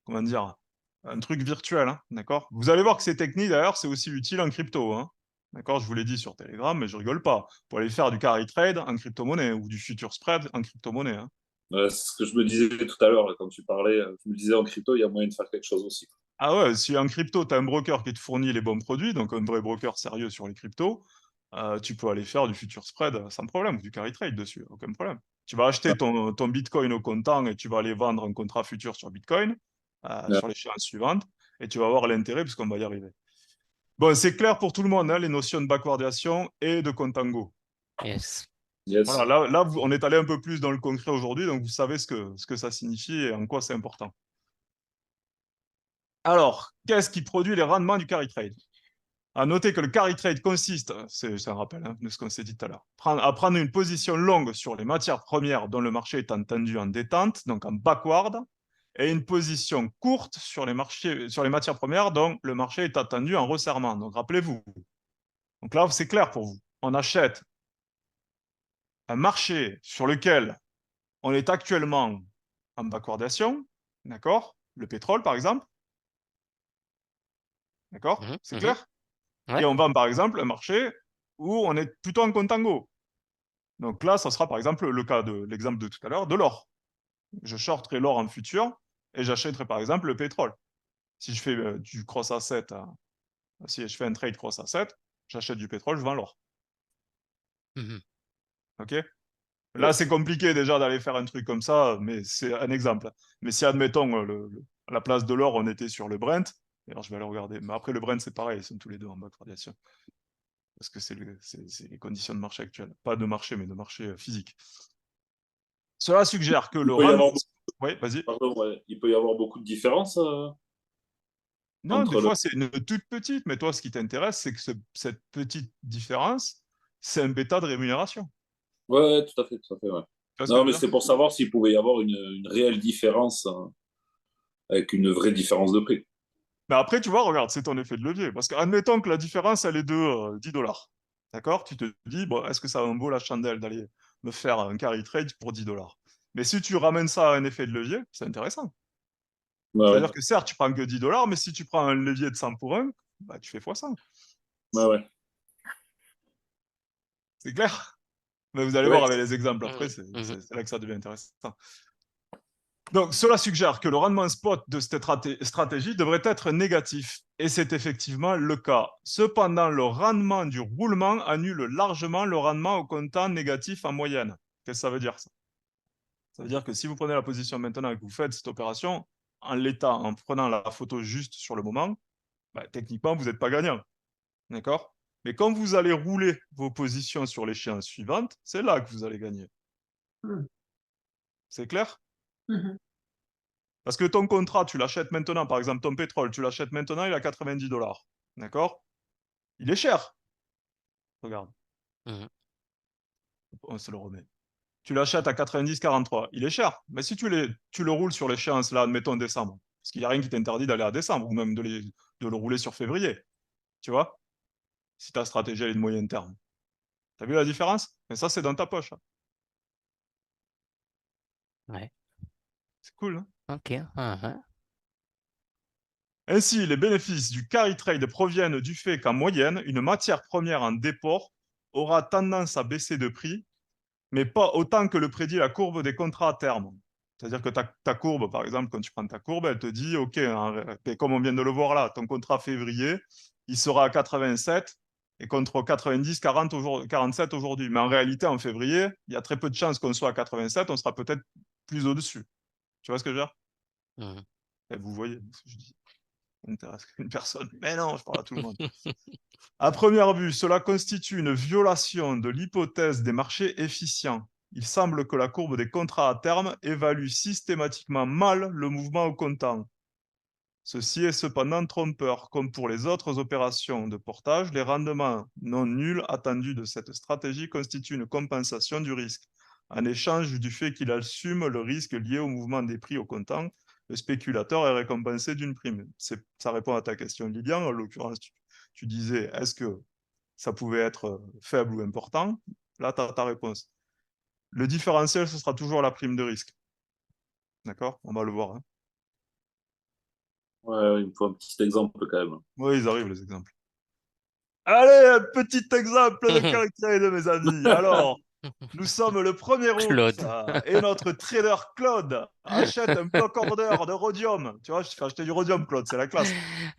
comment dire, un truc virtuel, hein, d'accord? Vous allez voir que ces techniques, d'ailleurs, c'est aussi utile en crypto, hein. D'accord? Je vous l'ai dit sur Telegram, mais je rigole pas. Pour aller faire du carry trade en crypto-monnaie ou du future spread en crypto-monnaie, hein. c'est ce que je me disais tout à l'heure, là, quand tu parlais. Je me disais en crypto, il y a moyen de faire quelque chose aussi. Ah ouais, si en crypto, tu as un broker qui te fournit les bons produits, donc un vrai broker sérieux sur les cryptos, tu peux aller faire du future spread sans problème, ou du carry trade dessus, aucun problème. Tu vas acheter ton Bitcoin au comptant et tu vas aller vendre un contrat futur sur Bitcoin, Ouais. sur l'échéance suivante, et tu vas avoir l'intérêt puisqu'on va y arriver. Bon, c'est clair pour tout le monde, hein, les notions de backwardation et de contango. Yes. Voilà, Yes. là, on est allé un peu plus dans le concret aujourd'hui, donc vous savez ce que ça signifie et en quoi c'est important. Alors, qu'est-ce qui produit les rendements du carry trade? À noter que le carry trade consiste, c'est un rappel hein, de ce qu'on s'est dit tout à l'heure, à prendre une position longue sur les matières premières dont le marché est entendu en détente, donc en backward, et une position courte sur les matières premières dont le marché est attendu en resserrement. Donc rappelez-vous. Donc là, c'est clair pour vous. On achète un marché sur lequel on est actuellement en backwardation, d'accord? Le pétrole, par exemple, d'accord? Mhm. C'est Mhm. clair? Et Ouais. on vend, par exemple, un marché où on est plutôt en contango. Donc là, ça sera par exemple le cas de l'exemple de tout à l'heure, de l'or. Je shorterai l'or en futur et j'achèterai par exemple le pétrole. Si je fais du cross asset, si je fais un trade cross asset, j'achète du pétrole, je vends l'or. Mhm. OK? Là, Yes. c'est compliqué déjà d'aller faire un truc comme ça, mais c'est un exemple. Mais si, admettons, à la place de l'or, on était sur le Brent, alors je vais aller regarder. Mais après, le Brent, c'est pareil, ils sont tous les deux en backwardation. Parce que c'est les conditions de marché actuelles. Pas de marché, mais de marché physique. Cela suggère que Il le peut y rendement... avoir, Oui, vas-y. pardon, ouais, il peut y avoir beaucoup de différences Non, des entre le. fois, c'est une toute petite, mais toi, ce qui t'intéresse, c'est que cette petite différence, c'est un bêta de rémunération. Ouais, tout à fait, ouais. Tu vois ce que Non, je veux mais dire? c'est pour savoir s'il pouvait y avoir une réelle différence avec une vraie différence de prix. Mais après, tu vois, regarde, c'est ton effet de levier. Parce qu'admettons que la différence, elle est de 10 dollars. D'accord? Tu te dis, bon, est-ce que ça en vaut la chandelle d'aller me faire un carry trade pour 10 dollars? Mais si tu ramènes ça à un effet de levier, c'est intéressant. Ouais, C'est-à-dire que certes, tu prends que 10 $, mais si tu prends un levier de 100 pour 1, bah, tu fais x100. ouais. C'est clair? Mais vous allez Ouais. voir avec les exemples après, c'est là que ça devient intéressant. Donc, cela suggère que le rendement spot de cette stratégie devrait être négatif. Et c'est effectivement le cas. Cependant, le rendement du roulement annule largement le rendement au comptant négatif en moyenne. Qu'est-ce que ça veut dire, ça? Ça veut dire que si vous prenez la position maintenant et que vous faites cette opération, en l'état, en prenant la photo juste sur le moment, bah, techniquement, vous n'êtes pas gagnant. D'accord? Mais quand vous allez rouler vos positions sur l'échéance suivante, c'est là que vous allez gagner. Mm. C'est clair? Mhm. Parce que ton contrat, tu l'achètes maintenant, par exemple, ton pétrole, tu l'achètes maintenant, il est à 90 $. D'accord? Il est cher. Regarde, on se le remet. Tu l'achètes à 90,43. Il est cher. Mais si tu le roules sur l'échéance, là, admettons décembre, parce qu'il n'y a rien qui t'interdit d'aller à décembre, ou même de le rouler sur février. Tu vois? Si ta stratégie elle est de moyen terme. T'as vu la différence? Mais ça, c'est dans ta poche, hein. Ouais. C'est cool, hein? Ok. Ainsi, les bénéfices du carry trade proviennent du fait qu'en moyenne, une matière première en déport aura tendance à baisser de prix, mais pas autant que le prédit la courbe des contrats à terme. C'est-à-dire que ta courbe, par exemple, quand tu prends ta courbe, elle te dit, OK, comme on vient de le voir là, ton contrat février, il sera à 87 et contre 90, 40 47 aujourd'hui. Mais en réalité, en février, il y a très peu de chances qu'on soit à 87, on sera peut-être plus au-dessus. Tu vois ce que je veux dire? Et vous voyez ce que je dis. Ça n'intéresse qu'une personne. Mais non, je parle à tout le monde. À première vue, cela constitue une violation de l'hypothèse des marchés efficients. Il semble que la courbe des contrats à terme évalue systématiquement mal le mouvement au comptant. Ceci est cependant trompeur. Comme pour les autres opérations de portage, les rendements non nuls attendus de cette stratégie constituent une compensation du risque. En échange du fait qu'il assume le risque lié au mouvement des prix au comptant, le spéculateur est récompensé d'une prime. Ça répond à ta question, Lilian. En l'occurrence, tu disais, est-ce que ça pouvait être faible ou important? Là, tu as ta réponse. Le différentiel, ce sera toujours la prime de risque. D'accord? On va le voir, hein. Ouais, il me faut un petit exemple quand même. Oui, ils arrivent, les exemples. Allez, un petit exemple de carry trade, mes amis. Alors, nous sommes le 1er août Claude. et notre trader Claude achète un block order de rhodium. Tu vois, je fais acheter du rhodium, Claude, c'est la classe.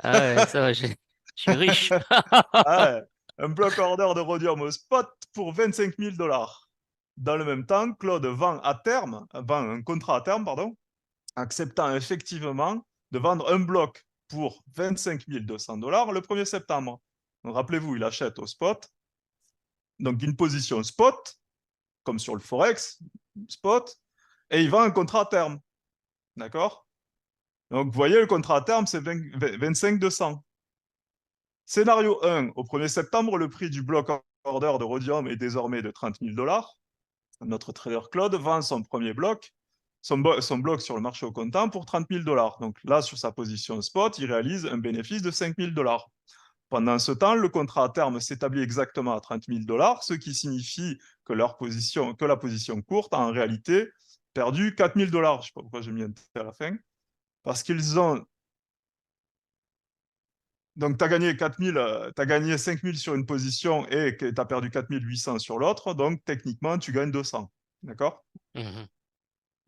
Ah ouais, ça va, je suis riche. Ah ouais, un block order de rhodium au spot pour 25 000 $. Dans le même temps, Claude vend un contrat à terme, pardon, acceptant effectivement de vendre un bloc pour 25 200 $ le 1er septembre. Donc, rappelez-vous, il achète au spot, donc une position spot, comme sur le Forex, spot, et il vend un contrat à terme. D'accord? Donc, vous voyez, le contrat à terme, c'est 25 200. Scénario 1, au 1er septembre, le prix du bloc order de rhodium est désormais de 30 000 $. Notre trader Claude vend son premier bloc, son bloc sur le marché au comptant pour 30 000 $. Donc là, sur sa position spot, il réalise un bénéfice de 5 000 $. Pendant ce temps, le contrat à terme s'établit exactement à 30 000 $, ce qui signifie que la position courte a en réalité perdu 4 000 $. Je ne sais pas pourquoi j'ai mis un T à la fin. Parce qu'ils ont. Donc, tu as gagné 5 000 sur une position et tu as perdu 4 800 sur l'autre. Donc, techniquement, tu gagnes 200. D'accord?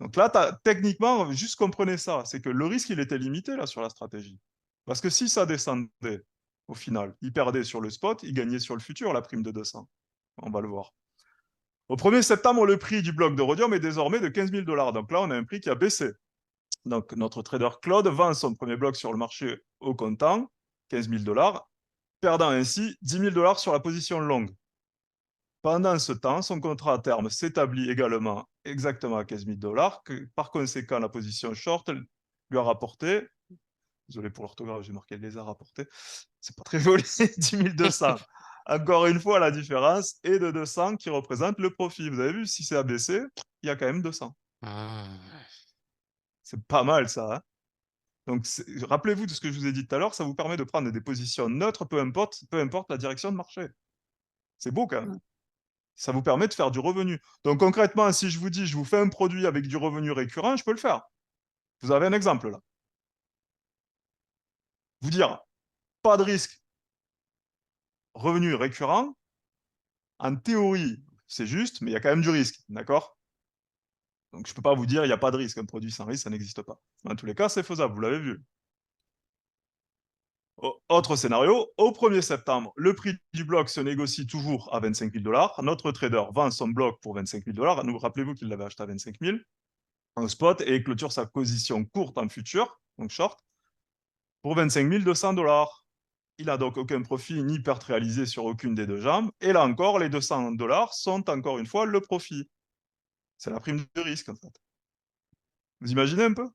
Donc là, techniquement, juste comprenez ça, c'est que le risque, il était limité là sur la stratégie. Parce que si ça descendait, au final, il perdait sur le spot, il gagnait sur le futur la prime de 200. On va le voir. Au 1er septembre, le prix du bloc de rhodium est désormais de 15 000 $. Donc là, on a un prix qui a baissé. Donc notre trader Claude vend son premier bloc sur le marché au comptant, 15 000 $, perdant ainsi 10 000 $ sur la position longue. Pendant ce temps, son contrat à terme s'établit également exactement à 15 000 $, que par conséquent, la position short lui a rapporté, désolé pour l'orthographe, j'ai marqué les a rapporté, c'est pas très joli, 10 200. Encore une fois, la différence est de 200 qui représente le profit. Vous avez vu, si c'est abaissé, il y a quand même 200. C'est pas mal ça, hein. Donc, rappelez-vous de ce que je vous ai dit tout à l'heure, ça vous permet de prendre des positions neutres, peu importe la direction de marché. C'est beau quand même. Ça vous permet de faire du revenu. Donc concrètement, si je vous dis, je vous fais un produit avec du revenu récurrent, je peux le faire. Vous avez un exemple là. vous dire, pas de risque, revenu récurrent, en théorie, c'est juste, mais il y a quand même du risque, d'accord? Donc, je ne peux pas vous dire, il n'y a pas de risque. Un produit sans risque, ça n'existe pas. Dans tous les cas, c'est faisable, vous l'avez vu. Autre scénario, au 1er septembre, le prix du bloc se négocie toujours à 25 000 $. Notre trader vend son bloc pour 25 000 $. Nous, rappelez-vous qu'il l'avait acheté à 25 000 en spot et clôture sa position courte en futur, donc short, pour 25 200 $. Il n'a donc aucun profit ni perte réalisée sur aucune des deux jambes. Et là encore, les 200 $ sont encore une fois le profit. C'est la prime de risque, en fait. Vous imaginez un peu?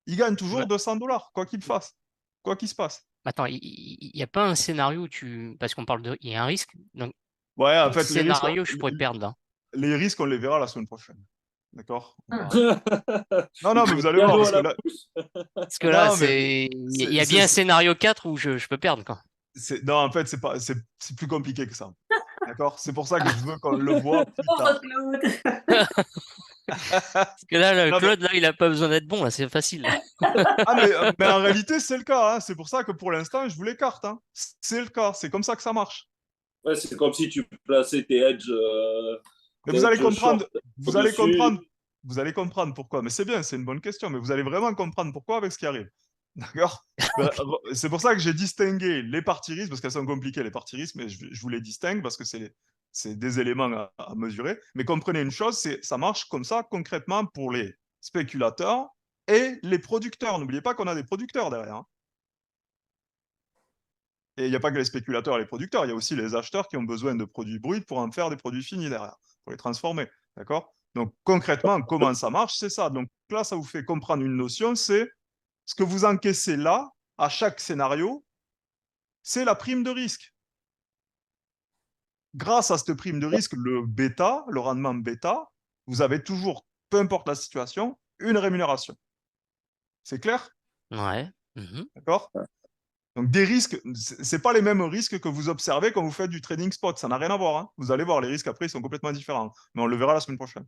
Il gagne toujours Ouais. 200 $, quoi qu'il fasse, quoi qu'il se passe. Attends, il n'y a pas un scénario où tu. Parce qu'on parle de. Il y a un risque. Donc, Ouais, en quel fait, scénario je pourrais perdre là? les risques, on les verra la semaine prochaine. D'accord? Ah. Non, non, mais vous allez Bien voir, joué parce à que la là, pousse. Parce que là, non, mais il y a bien un scénario 4 où je peux perdre, quoi. non, en fait, c'est plus compliqué que ça. D'accord? C'est pour ça que je veux qu'on le voit plus Pauvre tard. Claude. Parce que là, le Non, mais, Claude, là, il a pas besoin d'être bon, là, c'est facile. ah, mais en réalité, c'est le cas. Hein. C'est pour ça que pour l'instant, je vous l'écarte. Hein. C'est le cas. C'est comme ça que ça marche. Ouais, c'est comme si tu plaçais tes edges, Mais vous allez short comprendre, vous allez au-dessus. comprendre, vous allez comprendre pourquoi. Mais c'est bien, c'est une bonne question. Mais vous allez vraiment comprendre pourquoi avec ce qui arrive. D'accord? C'est pour ça que j'ai distingué les parties risques, parce qu'elles sont compliquées, les parties risques, mais je vous les distingue parce que c'est des éléments à mesurer. Mais comprenez une chose, ça marche comme ça concrètement pour les spéculateurs et les producteurs. N'oubliez pas qu'on a des producteurs derrière. Hein. Et il n'y a pas que les spéculateurs et les producteurs, il y a aussi les acheteurs qui ont besoin de produits bruts pour en faire des produits finis derrière, pour les transformer. D'accord? Donc concrètement, comment ça marche? C'est ça. Donc là, ça vous fait comprendre une notion, c'est ce que vous encaissez là, à chaque scénario, c'est la prime de risque. Grâce à cette prime de risque, le bêta, le rendement bêta, vous avez toujours, peu importe la situation, une rémunération. C'est clair? Ouais. Mhm. D'accord? Donc des risques, c'est pas les mêmes risques que vous observez quand vous faites du trading spot. Ça n'a rien à voir. Hein. Vous allez voir, les risques après, ils sont complètement différents. Mais on le verra la semaine prochaine.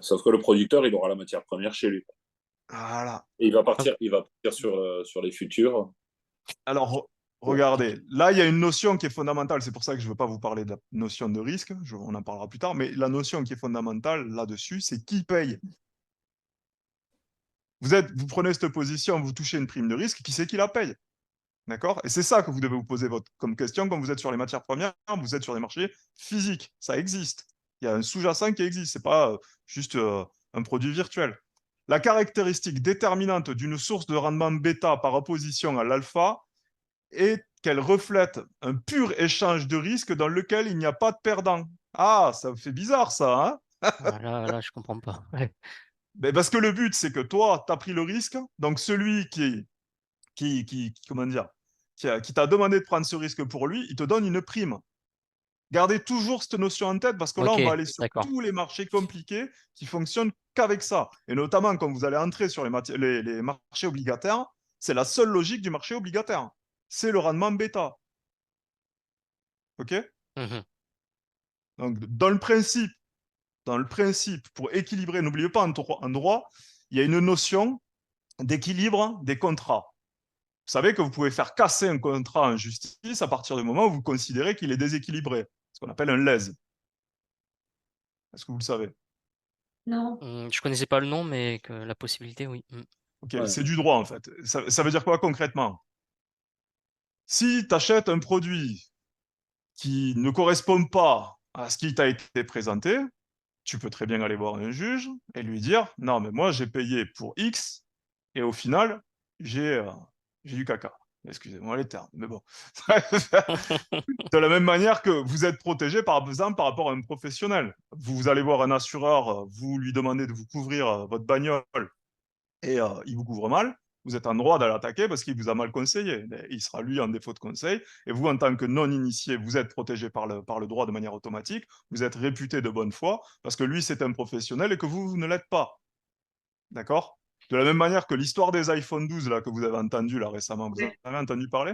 Sauf que le producteur, il aura la matière première chez lui. Voilà. Et il va partir sur les futurs. Alors, regardez, là, il y a une notion qui est fondamentale. C'est pour ça que je ne veux pas vous parler de la notion de risque. On en parlera plus tard. Mais la notion qui est fondamentale là-dessus, c'est qui paye. Vous prenez cette position, vous touchez une prime de risque, qui c'est qui la paye? D'accord? Et c'est ça que vous devez vous poser comme question quand vous êtes sur les matières premières, vous êtes sur des marchés physiques. Ça existe. Il y a un sous-jacent qui existe. Ce n'est pas juste un produit virtuel. La caractéristique déterminante d'une source de rendement bêta par opposition à l'alpha est qu'elle reflète un pur échange de risques dans lequel il n'y a pas de perdant. Ah, ça fait bizarre ça, hein? Là, je comprends pas. Ouais. Mais parce que le but, c'est que toi, tu as pris le risque. Donc, celui comment dire, qui t'a demandé de prendre ce risque pour lui, il te donne une prime. Gardez toujours cette notion en tête parce que là, Ok, on va aller sur d'accord. tous les marchés compliqués qui fonctionnent qu'avec ça. Et notamment, quand vous allez entrer sur les marchés obligataires, c'est la seule logique du marché obligataire. C'est le rendement bêta. OK? Mhm. Donc, dans le principe, pour équilibrer, n'oubliez pas, en droit, il y a une notion d'équilibre des contrats. Vous savez que vous pouvez faire casser un contrat en justice à partir du moment où vous considérez qu'il est déséquilibré, ce qu'on appelle un lèse. Est-ce que vous le savez? Non. Je connaissais pas le nom, mais que la possibilité, oui. Ok, Ouais. c'est du droit en fait. Ça veut dire quoi concrètement? Si tu achètes un produit qui ne correspond pas à ce qui t'a été présenté, tu peux très bien aller voir un juge et lui dire, non, mais moi j'ai payé pour X et au final, j'ai du caca. Excusez-moi les termes, mais bon. De la même manière que vous êtes protégé, par exemple, par rapport à un professionnel. Vous allez voir un assureur, vous lui demandez de vous couvrir votre bagnole et il vous couvre mal. Vous êtes en droit d'aller l'attaquer parce qu'il vous a mal conseillé. Il sera lui en défaut de conseil. Et vous, en tant que non-initié, vous êtes protégé par le droit de manière automatique. Vous êtes réputé de bonne foi parce que lui, c'est un professionnel et que vous ne l'êtes pas. D'accord? De la même manière que l'histoire des iPhone 12 là, que vous avez entendu là, récemment, vous Oui. avez entendu parler?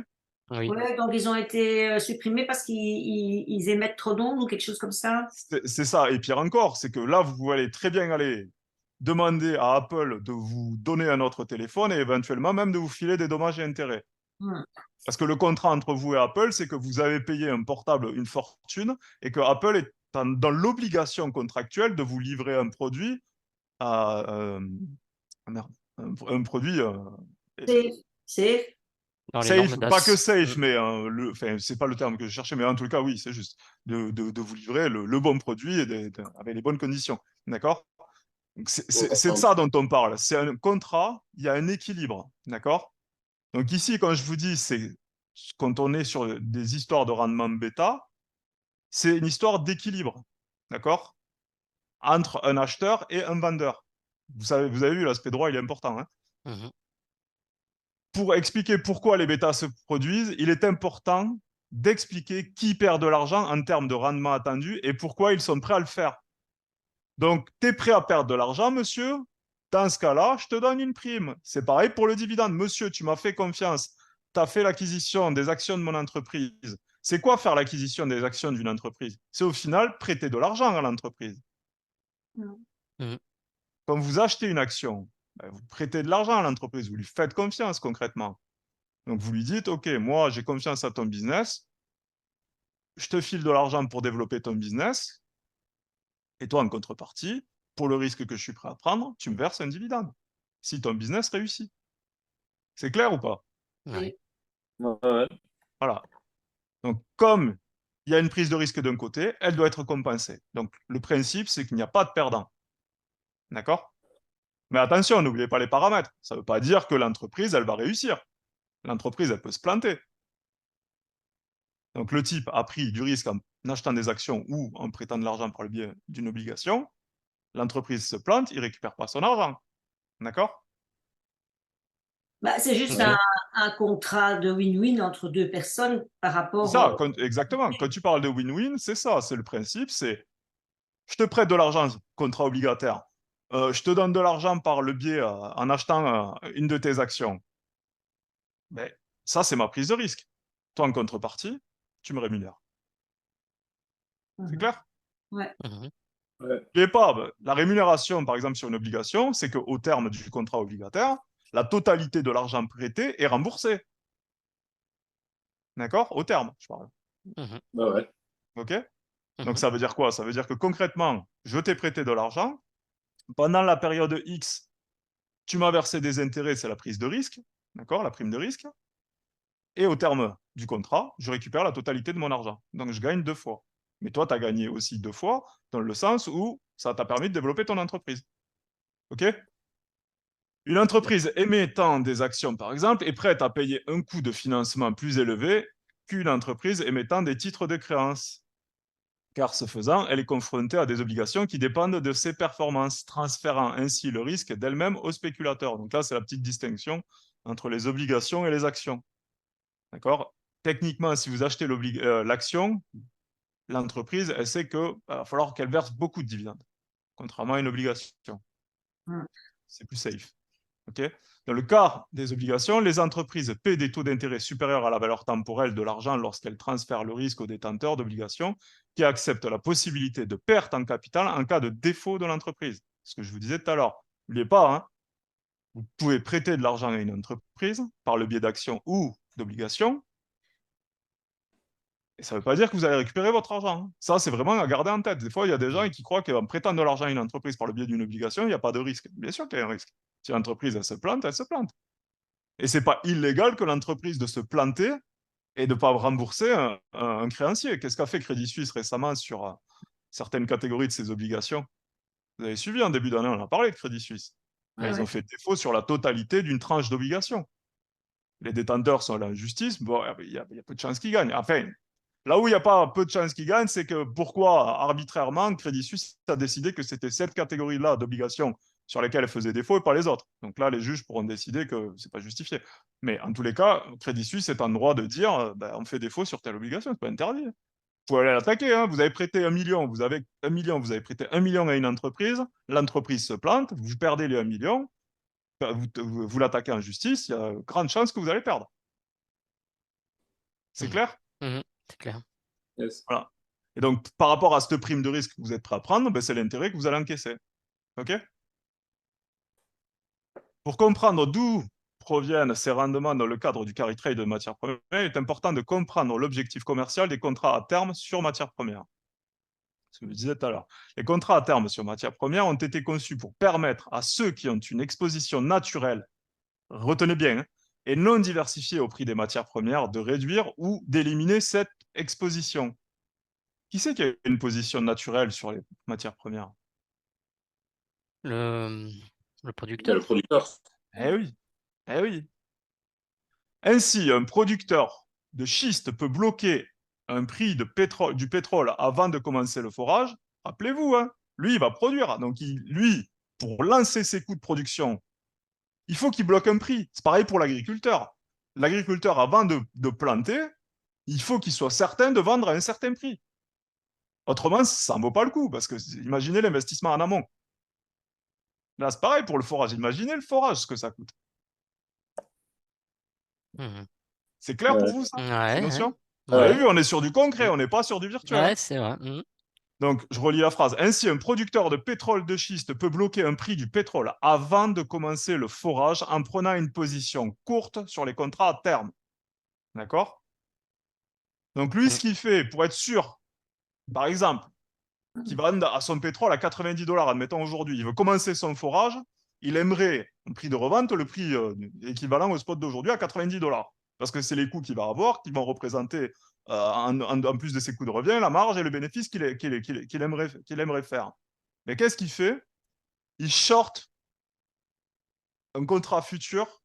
Oui. Ouais, donc ils ont été supprimés parce qu'ils émettent trop d'ondes ou quelque chose comme ça. C'est ça. Et pire encore, c'est que là, vous pouvez aller très bien aller demander à Apple de vous donner un autre téléphone et éventuellement même de vous filer des dommages et intérêts. Parce que le contrat entre vous et Apple, c'est que vous avez payé un portable une fortune et que Apple est dans l'obligation contractuelle de vous livrer un produit merde, un produit C'est Dans les normes safe, pas que DAS. safe, mais c'est pas le terme que je cherchais, mais en tout cas, oui, c'est juste de vous livrer le bon produit et avec les bonnes conditions. D'accord? C'est de ça dont on parle. C'est un contrat, il y a un équilibre. D'accord? Donc ici, quand je vous dis, c'est quand on est sur des histoires de rendement bêta, c'est une histoire d'équilibre. D'accord? Entre un acheteur et un vendeur. Vous avez vu, l'aspect droit, il est important. Hein. Pour expliquer pourquoi les bêtas se produisent, il est important d'expliquer qui perd de l'argent en termes de rendement attendu et pourquoi ils sont prêts à le faire. Donc, tu es prêt à perdre de l'argent, monsieur? Dans ce cas-là, je te donne une prime. C'est pareil pour le dividende. Monsieur, tu m'as fait confiance. Tu as fait l'acquisition des actions de mon entreprise. C'est quoi faire l'acquisition des actions d'une entreprise? C'est au final prêter de l'argent à l'entreprise. Quand vous achetez une action, vous prêtez de l'argent à l'entreprise, vous lui faites confiance concrètement. Donc vous lui dites, OK, moi j'ai confiance à ton business, je te file de l'argent pour développer ton business, et toi en contrepartie, pour le risque que je suis prêt à prendre, tu me verses un dividende, si ton business réussit. C'est clair ou pas? Ouais. Voilà. Donc comme il y a une prise de risque d'un côté, elle doit être compensée. Donc le principe, c'est qu'il n'y a pas de perdant. D'accord? Mais attention, n'oubliez pas les paramètres. Ça ne veut pas dire que l'entreprise, elle va réussir. L'entreprise, elle peut se planter. Donc le type a pris du risque en achetant des actions ou en prêtant de l'argent par le biais d'une obligation. L'entreprise se plante, il ne récupère pas son argent. D'accord? c'est juste Ok. un contrat de win-win entre deux personnes par C'est rapport ça, exactement. Quand tu parles de win-win, c'est ça, c'est le principe, c'est je te prête de l'argent, contrat obligataire. Je te donne de l'argent par le biais en achetant une de tes actions. Mais ça, c'est ma prise de risque. Toi, en contrepartie, tu me rémunères. C'est clair? Ouais. N'oubliez pas, la rémunération, par exemple, sur une obligation, c'est qu'au terme du contrat obligataire, la totalité de l'argent prêté est remboursée. D'accord? Au terme, je parle. OK? Donc, ça veut dire quoi? Ça veut dire que concrètement, je t'ai prêté de l'argent. Pendant la période X, tu m'as versé des intérêts, c'est la prise de risque. D'accord? La prime de risque. Et au terme du contrat, je récupère la totalité de mon argent. Donc, je gagne 2 fois. Mais toi, tu as gagné aussi 2 fois, dans le sens où ça t'a permis de développer ton entreprise. OK? Une entreprise émettant des actions, par exemple, est prête à payer un coût de financement plus élevé qu'une entreprise émettant des titres de créance. Car ce faisant, elle est confrontée à des obligations qui dépendent de ses performances, transférant ainsi le risque d'elle-même au spéculateur. Donc là, c'est la petite distinction entre les obligations et les actions. D'accord? Techniquement, si vous achetez l'action, l'entreprise, elle sait qu'il va falloir qu'elle verse beaucoup de dividendes, contrairement à une obligation. C'est plus safe. Okay? Dans le cas des obligations, les entreprises paient des taux d'intérêt supérieurs à la valeur temporelle de l'argent lorsqu'elles transfèrent le risque aux détenteurs d'obligations qui acceptent la possibilité de perte en capital en cas de défaut de l'entreprise. Ce que je vous disais tout à l'heure. N'oubliez pas, hein, vous pouvez prêter de l'argent à une entreprise par le biais d'actions ou d'obligations. Et ça ne veut pas dire que vous allez récupérer votre argent. Hein. Ça, c'est vraiment à garder en tête. Des fois, il y a des gens qui croient qu'en prêtant de l'argent à une entreprise par le biais d'une obligation, il n'y a pas de risque. Bien sûr qu'il y a un risque. Si l'entreprise, elle se plante, elle se plante. Et ce n'est pas illégal que l'entreprise de se planter et de ne pas rembourser un créancier. Qu'est-ce qu'a fait Crédit Suisse récemment sur certaines catégories de ses obligations? Vous avez suivi en début d'année, on en a parlé de Crédit Suisse. Mais ils ont fait défaut sur la totalité d'une tranche d'obligations. Les détenteurs sont allés en justice, bon, il y a peu de chances qu'ils gagnent. Enfin, là où il n'y a pas peu de chances qu'ils gagnent, c'est que pourquoi arbitrairement Crédit Suisse a décidé que c'était cette catégorie-là d'obligations sur lesquelles elle faisait défaut et pas les autres. Donc là, les juges pourront décider que ce n'est pas justifié. Mais en tous les cas, Crédit Suisse est en droit de dire on fait défaut sur telle obligation, ce n'est pas interdit. Vous pouvez aller l'attaquer, hein. Vous avez prêté 1 million, vous avez 1 million, vous avez prêté 1 million à une entreprise, l'entreprise se plante, vous perdez les 1 million, vous l'attaquez en justice, il y a grande chance que vous allez perdre. C'est clair? C'est clair. Yes. Voilà. Et donc, par rapport à cette prime de risque que vous êtes prêt à prendre, c'est l'intérêt que vous allez encaisser. OK? Pour comprendre d'où proviennent ces rendements dans le cadre du carry trade de matières premières, il est important de comprendre l'objectif commercial des contrats à terme sur matières premières. Ce que je disais tout à l'heure. Les contrats à terme sur matières premières ont été conçus pour permettre à ceux qui ont une exposition naturelle, retenez bien, et non diversifiée au prix des matières premières, de réduire ou d'éliminer cette exposition. Qui c'est qui a une position naturelle sur les matières premières? Le Il y a producteur. le producteur. Eh oui, eh oui. Ainsi, un producteur de schiste peut bloquer un prix du pétrole avant de commencer le forage. Rappelez-vous, hein, lui, il va produire. Donc, lui, pour lancer ses coûts de production, il faut qu'il bloque un prix. C'est pareil pour l'agriculteur. L'agriculteur, avant de planter, il faut qu'il soit certain de vendre à un certain prix. Autrement, ça ne vaut pas le coup, parce que imaginez l'investissement en amont. Là, c'est pareil pour le forage. Imaginez le forage, ce que ça coûte. Mhm. C'est clair pour Ouais. vous, ça, ces Ouais, notions? Vous ouais. avez vu, on est sur du concret, on n'est pas sur du virtuel. Ouais, c'est vrai. Donc, je relis la phrase. Ainsi, un producteur de pétrole de schiste peut bloquer un prix du pétrole avant de commencer le forage en prenant une position courte sur les contrats à terme. D'accord? Donc, lui, ce qu'il fait pour être sûr, par exemple, qu'il vende à son pétrole à 90 $, admettons aujourd'hui, il veut commencer son forage, il aimerait un prix de revente, le prix équivalent au spot d'aujourd'hui à 90 $. Parce que c'est les coûts qu'il va avoir qui vont représenter, en plus de ses coûts de revient, la marge et le bénéfice qu'il aimerait faire. Mais qu'est-ce qu'il fait? Il short un contrat futur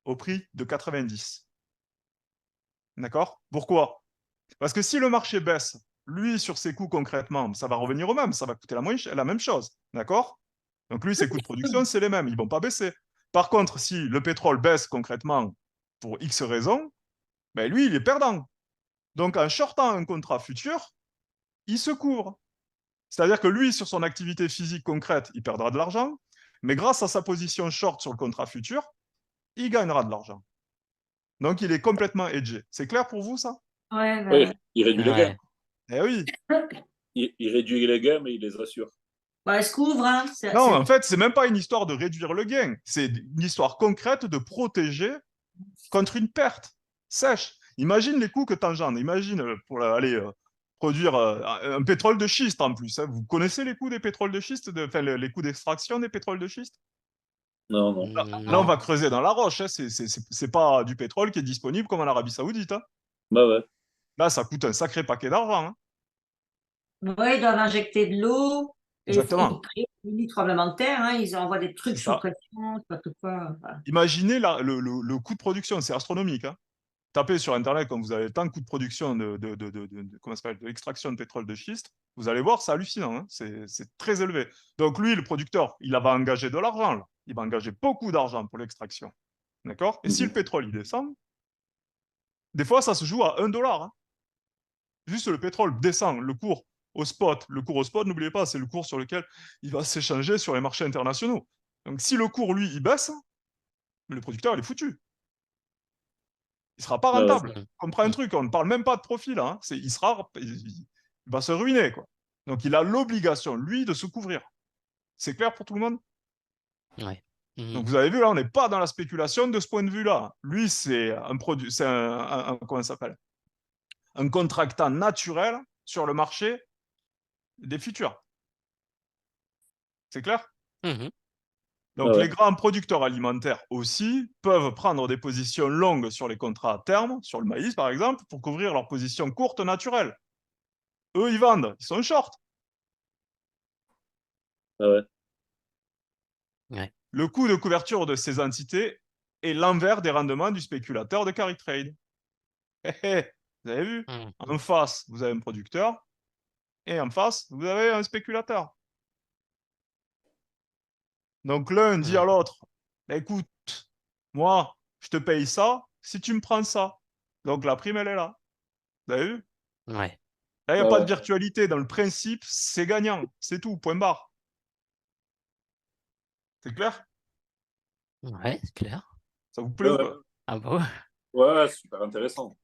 au prix de 90. D'accord? Pourquoi? Parce que si le marché baisse, lui, sur ses coûts concrètement, ça va revenir au même, ça va coûter la même chose. D'accord? Donc lui, ses coûts de production, c'est les mêmes, ils ne vont pas baisser. Par contre, si le pétrole baisse concrètement pour X raisons, ben lui, il est perdant. Donc en shortant un contrat futur, il se couvre. C'est-à-dire que lui, sur son activité physique concrète, il perdra de l'argent, mais grâce à sa position short sur le contrat futur, il gagnera de l'argent. Donc il est complètement hedgé. C'est clair pour vous, ça? Ouais, Oui, ouais. il réduit les gains. Eh oui. Il réduit les gains, mais il les assure. Bah, elle se couvre, hein. Non, en fait, c'est même pas une histoire de réduire le gain. C'est une histoire concrète de protéger contre une perte sèche. Imagine les coûts que tu engendres. Imagine pour aller produire un pétrole de schiste en plus. Hein. Vous connaissez les coûts des pétroles de schiste, les coûts d'extraction des pétroles de schiste? Non, non. Là, on va creuser dans la roche. Hein. C'est pas du pétrole qui est disponible comme en Arabie Saoudite. Hein. Bah ouais. Là, ça coûte un sacré paquet d'argent. Hein. Ouais, ils doivent injecter de l'eau et Exactement. créer des limites tremblements de terre, hein. Ils envoient des C'est trucs sous ça. pression, pas tout quoi. Enfin, Imaginez le coût de production, c'est astronomique. Hein. Tapez sur Internet quand vous avez tant de coûts de production comment ça s'appelle, de l'extraction de pétrole de schiste, vous allez voir, c'est hallucinant. Hein. C'est très élevé. Donc lui, le producteur, il va engager de l'argent. Là. Il va engager beaucoup d'argent pour l'extraction. D'accord? Et si le pétrole, il descend, des fois, ça se joue à 1 $. Hein. Juste le pétrole descend, le cours au spot. Le cours au spot, n'oubliez pas, c'est le cours sur lequel il va s'échanger sur les marchés internationaux. Donc si le cours, lui, il baisse, le producteur, il est foutu. Il ne sera pas Bah ouais. rentable. Comprends un truc, on ne parle même pas de profit là. Hein. Il va se ruiner. Quoi. Donc il a l'obligation, lui, de se couvrir. C'est clair pour tout le monde? Ouais. Donc vous avez vu, là, on n'est pas dans la spéculation de ce point de vue-là. Lui, c'est un produit, c'est comment ça s'appelle? Un contractant naturel sur le marché des futurs. C'est clair? Mhm. Donc, Ouais. les grands producteurs alimentaires aussi peuvent prendre des positions longues sur les contrats à terme, sur le maïs par exemple, pour couvrir leurs positions courtes naturelles. Eux, ils vendent, ils sont short. Ah ouais. Ouais. Le coût de couverture de ces entités est l'envers des rendements du spéculateur de carry trade. Vous avez vu? Mhm. En face, vous avez un producteur et en face, vous avez un spéculateur. Donc l'un dit à l'autre, écoute, moi, je te paye ça si tu me prends ça. Donc la prime, elle est là. Vous avez vu? Ouais. Là, il n'y a Ah pas de ouais. virtualité. Dans le principe, c'est gagnant. C'est tout, point barre. C'est clair? Ouais, c'est clair. Ça vous plaît Ouais, ou ouais. pas? Ah bah ouais. Ouais, super intéressant.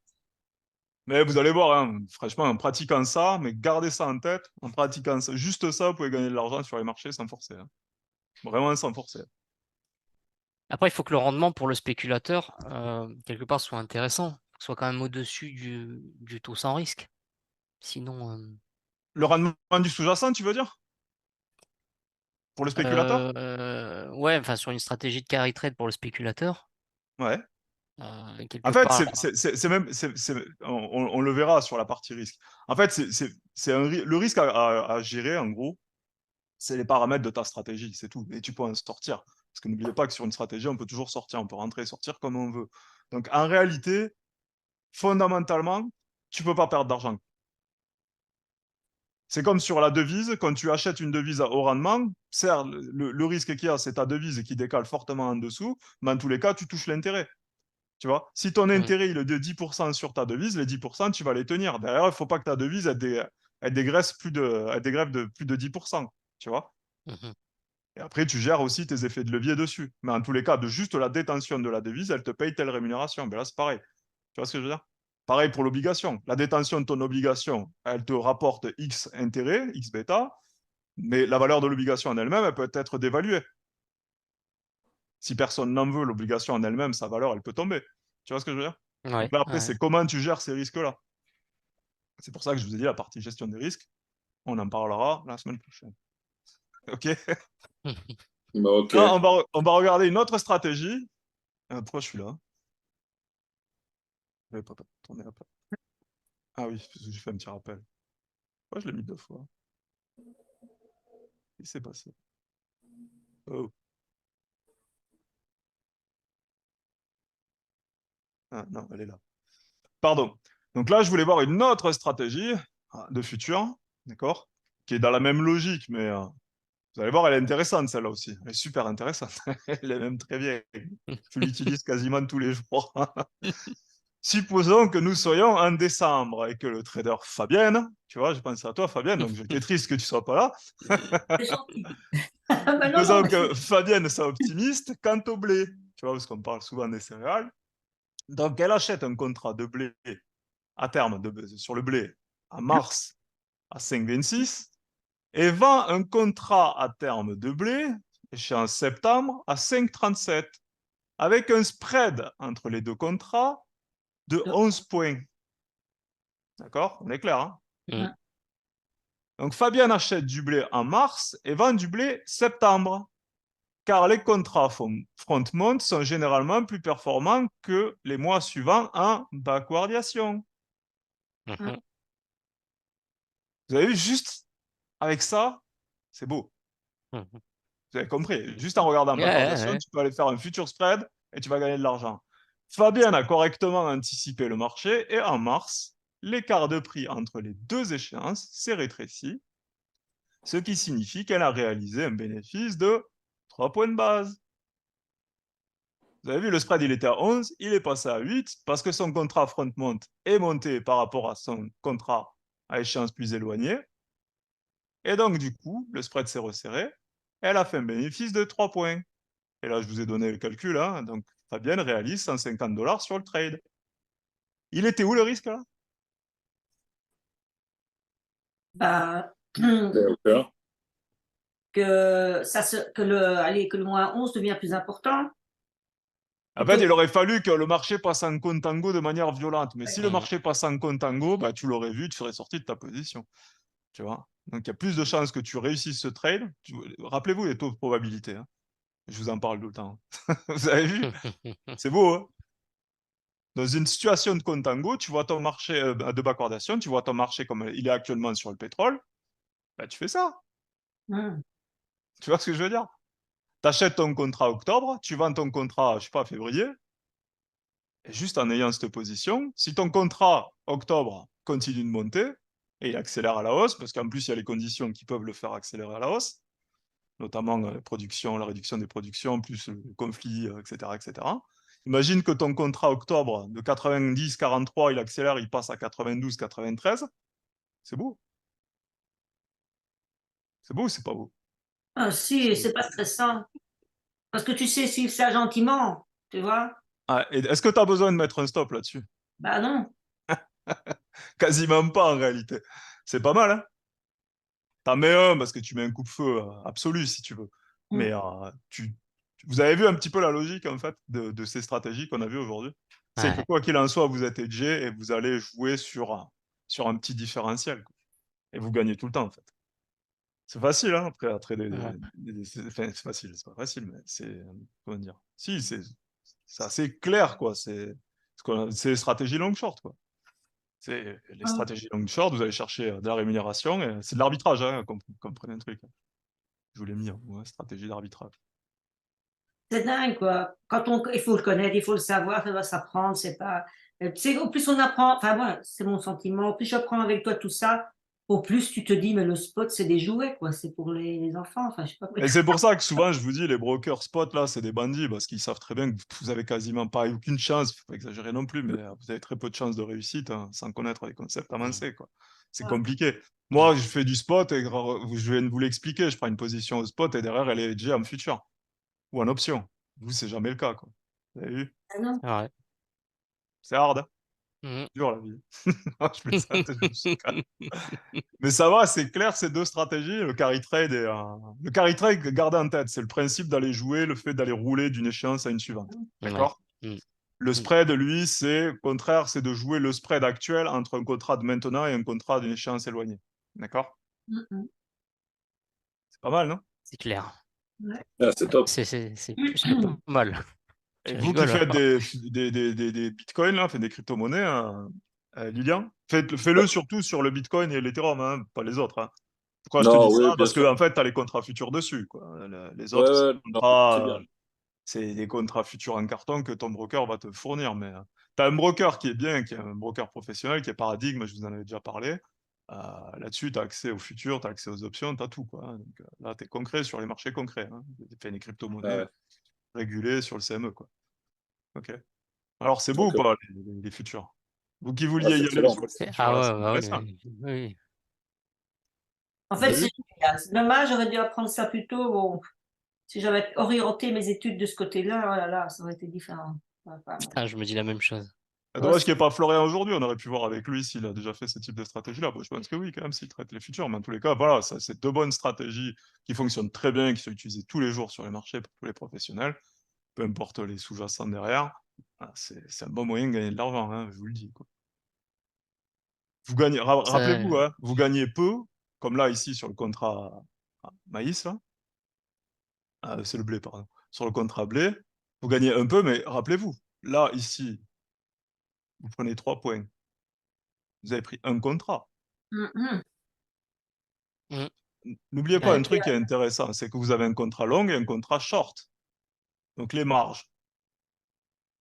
Mais vous allez voir, hein, franchement, en pratiquant ça, mais gardez ça en tête, en pratiquant ça, juste ça, vous pouvez gagner de l'argent sur les marchés sans forcer. Hein. Vraiment sans forcer. Après, il faut que le rendement pour le spéculateur, quelque part, soit intéressant, soit quand même au-dessus du taux sans risque. Sinon, Le rendement du sous-jacent, tu veux dire? Pour le spéculateur? ouais, enfin, sur une stratégie de carry trade pour le spéculateur, Ouais. quelque En fait, part, c'est même, on le verra sur la partie risque. En fait, le risque à gérer, en gros, c'est les paramètres de ta stratégie, c'est tout. Et tu peux en sortir. Parce que n'oubliez pas que sur une stratégie, on peut toujours sortir, on peut rentrer et sortir comme on veut. Donc, en réalité, fondamentalement, tu peux pas perdre d'argent. C'est comme sur la devise, quand tu achètes une devise à haut rendement, certes, le risque qu'il y a, c'est ta devise qui décale fortement en dessous, mais en tous les cas, tu touches l'intérêt. Tu vois, si ton intérêt il est de 10% sur ta devise, les 10%, tu vas les tenir. Derrière, il ne faut pas que ta devise elle dégraisse elle dégrève de plus de 10%. Tu vois. Mhm. Et après, tu gères aussi tes effets de levier dessus. Mais en tous les cas, de juste la détention de la devise, elle te paye telle rémunération. Ben là, c'est pareil. Tu vois ce que je veux dire? Pareil pour l'obligation. La détention de ton obligation, elle te rapporte X intérêt, X bêta, mais la valeur de l'obligation en elle-même, elle peut être dévaluée. Si personne n'en veut, l'obligation en elle-même, sa valeur, elle peut tomber. Tu vois ce que je veux dire? Ouais, Donc là, après, ouais. c'est comment tu gères ces risques-là. C'est pour ça que je vous ai dit la partie gestion des risques. On en parlera la semaine prochaine. OK? Bah, ok. Là, on va regarder une autre stratégie. Pourquoi je suis là? Je vais pas tourner la page. Ah oui, parce que j'ai fait un petit rappel. Pourquoi je l'ai mis 2 fois? Qu'est-ce qui s'est passé? Oh. Ah non, elle est là. Pardon. Donc là, je voulais voir une autre stratégie de futur, d'accord? Qui est dans la même logique, mais vous allez voir, elle est intéressante, celle-là aussi. Elle est super intéressante. Elle est même très vieille. Je l'utilise quasiment tous les jours. Supposons que nous soyons en décembre et que le trader Fabienne, tu vois, je pense à toi, Fabienne, donc j'étais triste que tu sois pas là. C'est gentil. Ben non, non, Supposons mais que Fabienne soit optimiste quant au blé, tu vois, parce qu'on parle souvent des céréales. Donc, elle achète un contrat de blé à terme sur le blé en mars à 5,26 et vend un contrat à terme de blé en septembre à 5,37 avec un spread entre les deux contrats de 11 points. D'accord? On est clair, hein? Mm. Donc, Fabienne achète du blé en mars et vend du blé septembre, car les contrats front-monte sont généralement plus performants que les mois suivants en backwardation. Mhm. Vous avez vu, juste avec ça, c'est beau. Mhm. Vous avez compris. Juste en regardant Ouais, ouais, backwardation, ouais. tu peux aller faire un future spread et tu vas gagner de l'argent. Fabienne a correctement anticipé le marché et en mars, l'écart de prix entre les deux échéances s'est rétréci, ce qui signifie qu'elle a réalisé un bénéfice de 3 points de base. Vous avez vu, le spread, il était à 11, il est passé à 8 parce que son contrat front-monte est monté par rapport à son contrat à échéance plus éloignée. Et donc, du coup, le spread s'est resserré. Elle a fait un bénéfice de 3 points. Et là, je vous ai donné le calcul. Hein. Donc, Fabienne réalise 150 $ sur le trade. Il était où le risque là? bah, D'accord. que le moins 11 devient plus important. En fait, il aurait fallu que le marché passe en contango de manière violente. Mais si le marché passe en contango, bah, tu l'aurais vu, tu serais sorti de ta position. Tu vois? Donc, il y a plus de chances que tu réussisses ce trade. Rappelez-vous les taux de probabilité. Hein. Je vous en parle tout le temps. Vous avez vu? C'est beau, hein? Dans une situation de contango, tu vois ton marché de backwardation, tu vois ton marché comme il est actuellement sur le pétrole, bah, tu fais ça. Hum. Tu vois ce que je veux dire? Tu achètes ton contrat octobre, tu vends ton contrat, je sais pas, février, et juste en ayant cette position, si ton contrat octobre continue de monter, et il accélère à la hausse, parce qu'en plus, il y a les conditions qui peuvent le faire accélérer à la hausse, notamment la réduction des productions, plus le conflit, etc., etc. Imagine que ton contrat octobre de 90-43, il accélère, il passe à 92-93. C'est beau. C'est beau ou c'est pas beau? Ah, si, c'est pas stressant. Parce que tu sais suivre ça gentiment, tu vois? Ah, est-ce que tu as besoin de mettre un stop là-dessus? Bah non. Quasiment pas en réalité. C'est pas mal, hein? T'en mets un parce que tu mets un coup-de-feu absolu si tu veux. Hum. Mais Vous avez vu un petit peu la logique, en fait, de ces stratégies qu'on a vues aujourd'hui? C'est que Ouais. quoi qu'il en soit, vous êtes hedgé et vous allez jouer sur un petit différentiel, quoi. Et vous gagnez tout le temps, en fait. C'est facile, hein, après, à trader Ouais. enfin, c'est facile, c'est pas facile, mais c'est, comment dire? Si, c'est assez clair, quoi. C'est les stratégies long short, quoi. C'est les Ah, stratégies long short, vous allez chercher de la rémunération, et c'est de l'arbitrage, hein, comprenez un truc. Je vous l'ai mis, hein, ouais, stratégie d'arbitrage. c'est dingue, quoi. Il faut le connaître, il faut le savoir, ça doit s'apprendre, c'est pas. Tu sais, au plus on apprend, enfin, moi, c'est mon sentiment, au plus j'apprends avec toi tout ça, au plus tu te dis, mais le spot, c'est des jouets, quoi, c'est pour les enfants, enfin, je sais pas. Et c'est pour ça que souvent, je vous dis, les brokers spot, là, c'est des bandits, parce qu'ils savent très bien que vous avez quasiment pas aucune chance, faut pas exagérer non plus, mais vous avez très peu de chances de réussite, hein, sans connaître les concepts avancés, quoi. C'est Ah, compliqué. Moi, je fais du spot et je viens de vous l'expliquer, je prends une position au spot et derrière, elle est hedgée en futur ou en option. Vous, c'est jamais le cas, quoi. Vous avez vu? ah non. C'est vrai. C'est hard, hein. Mhm. Dur, la vie. Non, je plaisante, je me suis calme. Mais ça va, c'est clair, ces deux stratégies, le carry trade le carry trade, gardez en tête, c'est le principe d'aller jouer, le fait d'aller rouler d'une échéance à une suivante. Ouais. D'accord? Mhm. Le spread, lui, c'est au contraire, c'est de jouer le spread actuel entre un contrat de maintenant et un contrat d'une échéance éloignée. D'accord? Mm, C'est pas mal, non? C'est clair. ouais. Ah, c'est top. C'est plus que pas mal. Et Tu vous qui rigoles. faites des bitcoins, là, enfin, des crypto-monnaies, Lilian, fais-le surtout sur le bitcoin et l'Ethereum, hein, pas les autres, hein. Pourquoi je te dis Non, ça? oui, bien Parce que sûr. en fait, tu as les contrats futurs dessus, quoi. Les Ouais, autres, ouais, non, c'est bien. c'est des contrats futurs en carton que ton broker va te fournir. Mais tu as un broker qui est bien, qui est un broker professionnel, qui est Paradigme, je vous en avais déjà parlé. Là-dessus, tu as accès aux futurs, tu as accès aux options, tu as tout, quoi, hein. Donc, là, tu es concret sur les marchés concrets, hein. Tu les Ouais, crypto-monnaies ouais. régulées sur le CME, quoi. Ok. Alors, c'est beau ou Ok. pas, les futurs? Vous qui Ah, vouliez c'est y aller excellent. sur les futurs, Ah là, c'est ouais, bah intéressant. oui, oui. En Vous fait, avez c'est vu? génial. C'est dommage, j'aurais dû apprendre ça plus tôt. Bon, si j'avais orienté mes études de ce côté-là, oh là là, ça aurait été différent. Enfin, bon. Putain, je me dis la même chose. C'est Ouais, dommage qu'il n'y ait pas Florian aujourd'hui, on aurait pu voir avec lui s'il a déjà fait ce type de stratégie-là. Bon, je pense que oui, quand même, s'il traite les futurs. Mais en tous les cas, voilà, ça, c'est deux bonnes stratégies qui fonctionnent très bien, qui sont utilisées tous les jours sur les marchés pour tous les professionnels, peu importe les sous-jacents derrière. Ah, c'est un bon moyen de gagner de l'argent, hein, je vous le dis, quoi. Vous gagnez, rappelez-vous, Ça, hein, vous gagnez peu, comme là, ici, sur le contrat maïs, là. C'est le blé, pardon. Sur le contrat blé, vous gagnez un peu, mais rappelez-vous, là, ici, vous prenez 3 points. Vous avez pris un contrat. Mhm. mm, N'oubliez pas un ouais. truc qui est intéressant, c'est que vous avez un contrat long et un contrat short. Donc les marges,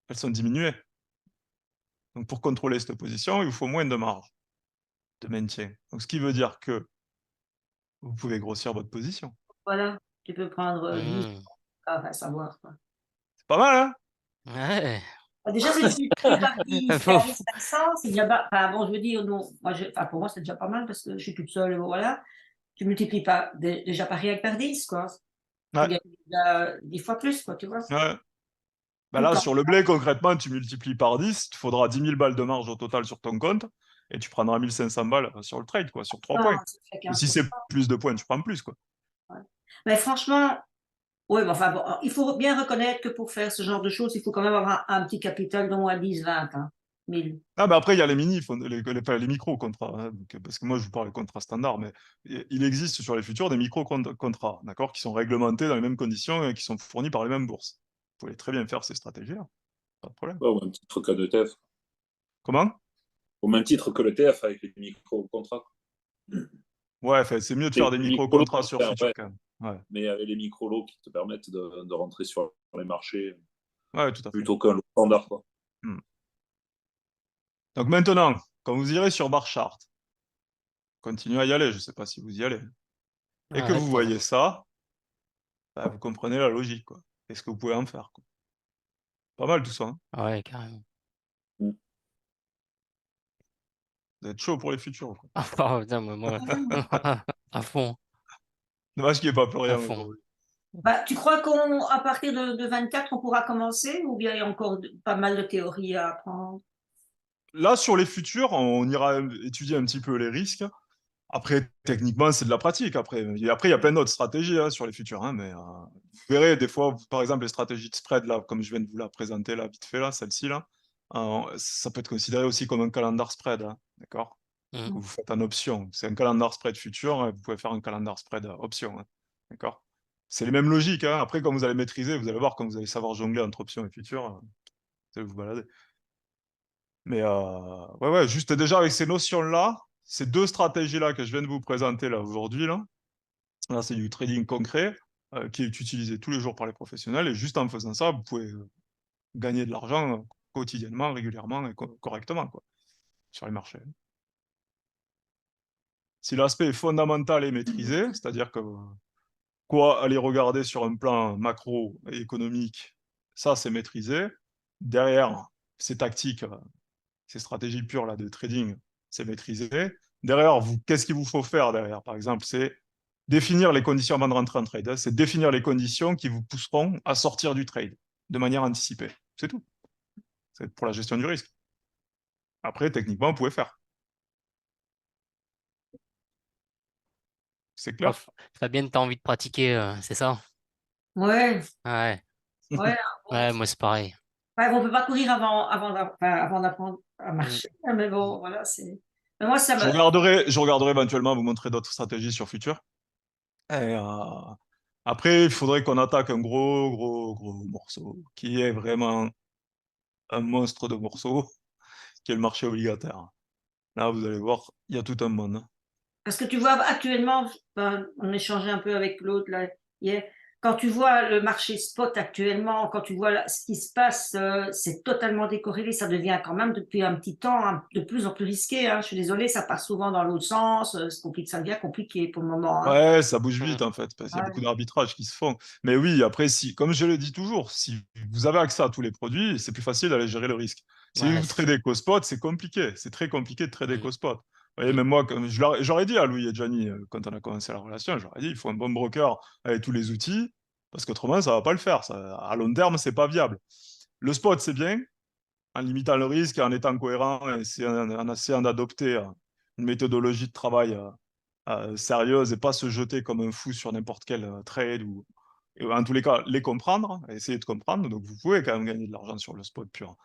elles sont diminuées. Donc pour contrôler cette position, il vous faut moins de marge de maintien. Donc ce qui veut dire que vous pouvez grossir votre position. Voilà, tu peux prendre 10, Mm. à savoir, quoi. C'est pas mal, hein? Ouais. Déjà, si tu multiplies par 10, Faut- carré 500, c'est déjà pas. Enfin, bon, je veux dire, non, moi, enfin, pour moi, c'est déjà pas mal parce que je suis toute seule, voilà. Tu multiplies déjà par rien que par 10, quoi. Tu Ouais, gagnes déjà 10 fois plus, quoi, tu vois. ouais. Ben Tout le là, temps. sur le blé, concrètement, tu multiplies par 10, il te faudra 10 000 balles de marge au total sur ton compte, et tu prendras 1500 balles sur le trade, quoi, sur 3 Non, points. ça fait Ou si c'est 15%. plus de points, tu prends plus, quoi. Ouais. Mais franchement, oui, mais enfin, bon, il faut bien reconnaître que pour faire ce genre de choses, il faut quand même avoir un petit capital d'au moins 10, 20, hein, 1000. Ah, mais après, il y a les mini, enfin, les micro-contrats, hein, parce que moi, je vous parle de contrats standards, mais il existe sur les futurs des micro-contrats, d'accord, qui sont réglementés dans les mêmes conditions et qui sont fournis par les mêmes bourses. Vous pouvez très bien faire ces stratégies-là, pas de problème. Ouais, au même titre que le TF. Comment? Au même titre que le TF avec les micro-contrats. Ouais, enfin, c'est mieux de faire Les des micro-lots, micro-contrats sur futurs, ouais, quand même. Ouais, mais avec les micro-lots qui te permettent de rentrer sur les marchés ouais, tout à fait. plutôt qu'un lot standard, quoi. Hmm. Donc maintenant, quand vous irez sur Barchart, continuez à y aller, je ne sais pas si vous y allez, et que Ouais, de vous temps en voyez temps. ça, bah, vous comprenez la logique, quoi. Qu'est-ce que vous pouvez en faire, quoi. Pas mal tout ça, hein. Ouais, carrément. Mm. Vous êtes chaud pour les futurs, quoi. Oh, putain, moi, à fond, Dommage qu'il n'y ait pas à Florian fond. aujourd'hui. Bah, tu crois qu'à partir de 24, on pourra commencer ou bien il y a encore pas mal de théories à apprendre? Là, sur les futurs, on ira étudier un petit peu les risques. Après, techniquement, c'est de la pratique. Après, il y a plein d'autres stratégies sur les futurs. Mais vous verrez, des fois, par exemple, les stratégies de spread, là, comme je viens de vous la présenter, là, vite fait, là, celle-ci, là, ça peut être considéré aussi comme un calendar spread. D'accord? Mhm. Que vous faites en option. C'est un calendar spread futur, vous pouvez faire un calendar spread option. D'accord? C'est les mêmes logiques. Après, quand vous allez maîtriser, vous allez voir, quand vous allez savoir jongler entre option et futur, vous allez vous balader. Mais ouais, juste déjà avec ces notions-là, ces deux stratégies-là que je viens de vous présenter là aujourd'hui, là c'est du trading concret qui est utilisé tous les jours par les professionnels. Et juste en faisant ça, vous pouvez gagner de l'argent quotidiennement, régulièrement et correctement quoi, sur les marchés. Si l'aspect fondamental est maîtrisé, c'est-à-dire que quoi aller regarder sur un plan macro et économique, ça c'est maîtrisé. Derrière, ces tactiques, ces stratégies pures là, de trading, c'est maîtrisé. Derrière, qu'est-ce qu'il vous faut faire derrière? Par exemple, c'est définir les conditions avant de rentrer en trade. C'est définir les conditions qui vous pousseront à sortir du trade de manière anticipée. C'est tout. C'est pour la gestion du risque. Après, techniquement, vous pouvez faire. C'est clair? Fabien, t'as envie de pratiquer, c'est ça? Ouais, Ouais, ouais. ouais, moi c'est pareil. Ouais, on peut pas courir avant d'apprendre à Mm. marcher, mais bon, voilà, c'est. Mais moi, ça Je me. regarderai éventuellement vous montrer d'autres stratégies sur Future. Et après, il faudrait qu'on attaque un gros morceau qui est vraiment un monstre de morceau, qui est le marché obligataire. Là, vous allez voir, il y a tout un monde. Parce que tu vois, actuellement, on échangeait un peu avec l'autre là hier. Quand tu vois le marché spot actuellement, quand tu vois ce qui se passe, c'est totalement décorrélé. Ça devient quand même depuis un petit temps de plus en plus risqué. Je suis désolée, ça passe souvent dans l'autre sens. C'est compliqué, ça devient compliqué pour le moment. Ouais, ça bouge Mm. vite en fait, parce qu'il y a Ouais. beaucoup d'arbitrages qui se font. Mais oui, après, comme je le dis toujours, si vous avez accès à tous les produits, c'est plus facile d'aller gérer le risque. Si Ouais, vous tradez qu'au spot, c'est compliqué. C'est très compliqué de trader Mm. qu'au spot. Vous voyez, même moi, j'aurais dit à Louis et Gianni, quand on a commencé la relation, j'aurais dit, il faut un bon broker avec tous les outils, parce qu'autrement, ça va pas le faire. À long terme, c'est pas viable. Le spot, c'est bien, en limitant le risque et en étant cohérent et en essayant d'adopter une méthodologie de travail sérieuse et pas se jeter comme un fou sur n'importe quel trade ou et en tous les cas les comprendre, essayer de comprendre. Donc vous pouvez quand même gagner de l'argent sur le spot pur.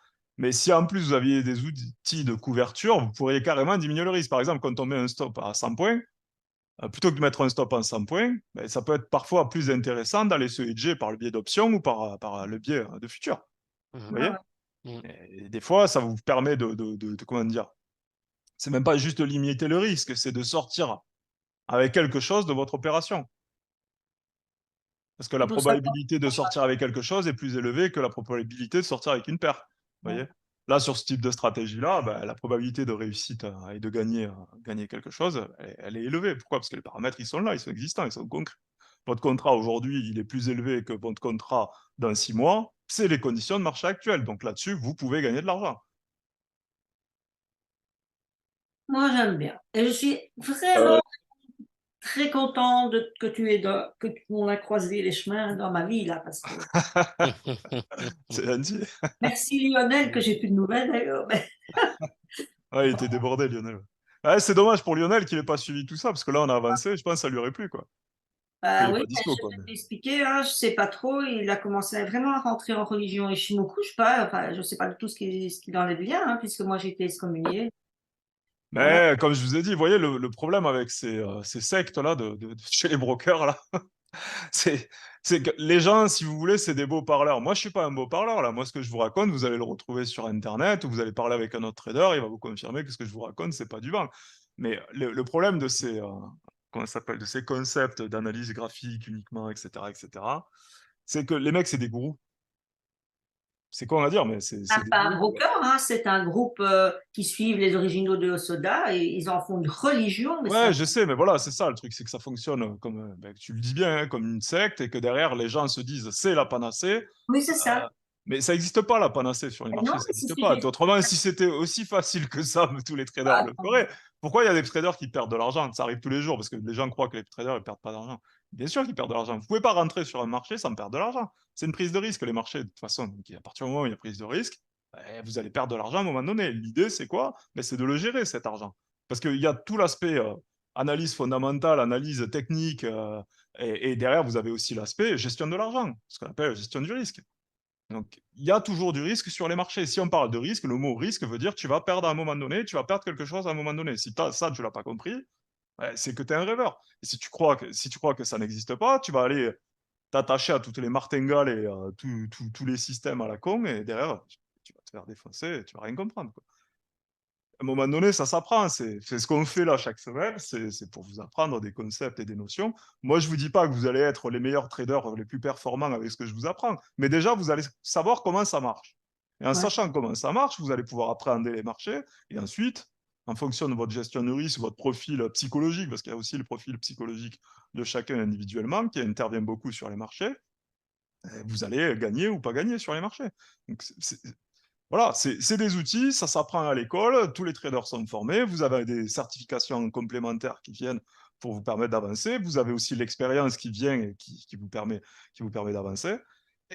Mais si en plus vous aviez des outils de couverture, vous pourriez carrément diminuer le risque. Par exemple, quand on met un stop à 100 points, plutôt que de mettre un stop à 100 points, ben, ça peut être parfois plus intéressant d'aller se hedger par le biais d'options ou par le biais de futurs. Mm. Vous voyez? Mm. Et des fois, ça vous permet de comment dire, c'est même pas juste de limiter le risque, c'est de sortir avec quelque chose de votre opération. Parce que C'est la pour ça que. probabilité de sortir avec quelque chose est plus élevée que la probabilité de sortir avec une paire. Vous voyez? Là, sur ce type de stratégie-là, ben, la probabilité de réussite et de gagner quelque chose, elle est élevée. Pourquoi? Parce que les paramètres, ils sont là, ils sont existants, ils sont concrets. Votre contrat aujourd'hui, il est plus élevé que votre contrat dans 6 mois. C'est les conditions de marché actuelles. Donc là-dessus, vous pouvez gagner de l'argent. Moi, j'aime bien. Et je suis Euh, vraiment très content que qu'on a croisé les chemins dans ma vie, là, parce que. C'est gentil. Merci Lionel, que j'ai plus de nouvelles d'ailleurs. Ouais, il était débordé, Lionel. Ouais, c'est dommage pour Lionel qu'il n'ait pas suivi tout ça, parce que là, on a avancé, je pense que ça lui aurait plu, quoi. Après, il n'est Oui, pas mais dispo, je quoi. vais t'expliquer, je sais pas trop. Il a commencé vraiment à rentrer en religion Ishimoku, je sais pas, enfin, je sais pas du tout ce qu'il en est devient, puisque moi j'ai été excommuniée. Voilà. Mais comme je vous ai dit, vous voyez, le problème avec ces sectes-là chez les brokers, là, c'est c'est que les gens, si vous voulez, c'est des beaux parleurs. Moi, je suis pas un beau parleur, là. Moi, ce que je vous raconte, vous allez le retrouver sur Internet, ou vous allez parler avec un autre trader, il va vous confirmer que ce que je vous raconte, c'est pas du vent. Mais le problème de comment ça s'appelle, de ces concepts d'analyse graphique uniquement, etc., c'est que les mecs, c'est des gourous. C'est quoi on va dire, mais c'est des Pas un gourous, quoi. broker, c'est un groupe qui suivent les originaux de Osoda et ils en font une religion, mais Ouais, je sais, mais voilà, c'est ça le truc, c'est que ça fonctionne comme, ben, tu le dis bien, hein, comme une secte, et que derrière, les gens se disent c'est la panacée. oui, c'est euh, ça. mais ça n'existe pas, la panacée sur les Non, marchés, ça mais c'est ce n'existe que pas. j'ai. Autrement, si c'était aussi facile que ça, tous les traders Ah, le feraient. Pourquoi il y a des traders qui perdent de l'argent? Ça arrive tous les jours, parce que les gens croient que les traders ne perdent pas d'argent. Bien sûr qu'ils perdent de l'argent. Vous ne pouvez pas rentrer sur un marché sans perdre de l'argent. C'est une prise de risque, les marchés, de toute façon. Donc, à partir du moment où il y a prise de risque, vous allez perdre de l'argent à un moment donné. L'idée, c'est quoi? Ben, c'est de le gérer, cet argent. Parce qu'il y a tout l'aspect analyse fondamentale, analyse technique, et derrière, vous avez aussi l'aspect gestion de l'argent, ce qu'on appelle gestion du risque. Donc, il y a toujours du risque sur les marchés. Si on parle de risque, le mot risque veut dire tu vas perdre à un moment donné, tu vas perdre quelque chose à un moment donné. Si ça, tu l'as pas compris, c'est que tu es un rêveur. Et si tu crois que ça n'existe pas, tu vas aller t'attacher à toutes les martingales et tous les systèmes à la con, et derrière, tu vas te faire défoncer et tu vas rien comprendre, quoi. À un moment donné, ça s'apprend. C'est ce qu'on fait là chaque semaine. C'est pour vous apprendre des concepts et des notions. Moi, je ne vous dis pas que vous allez être les meilleurs traders, les plus performants avec ce que je vous apprends. Mais déjà, vous allez savoir comment ça marche. Et en sachant comment ça marche, vous allez pouvoir appréhender les marchés. Et ensuite, en fonction de votre gestion de risque, votre profil psychologique, parce qu'il y a aussi le profil psychologique de chacun individuellement qui intervient beaucoup sur les marchés, vous allez gagner ou pas gagner sur les marchés. Donc, voilà, c'est des outils, ça s'apprend à l'école, tous les traders sont formés, vous avez des certifications complémentaires qui viennent pour vous permettre d'avancer, vous avez aussi l'expérience qui vient et qui vous permet d'avancer.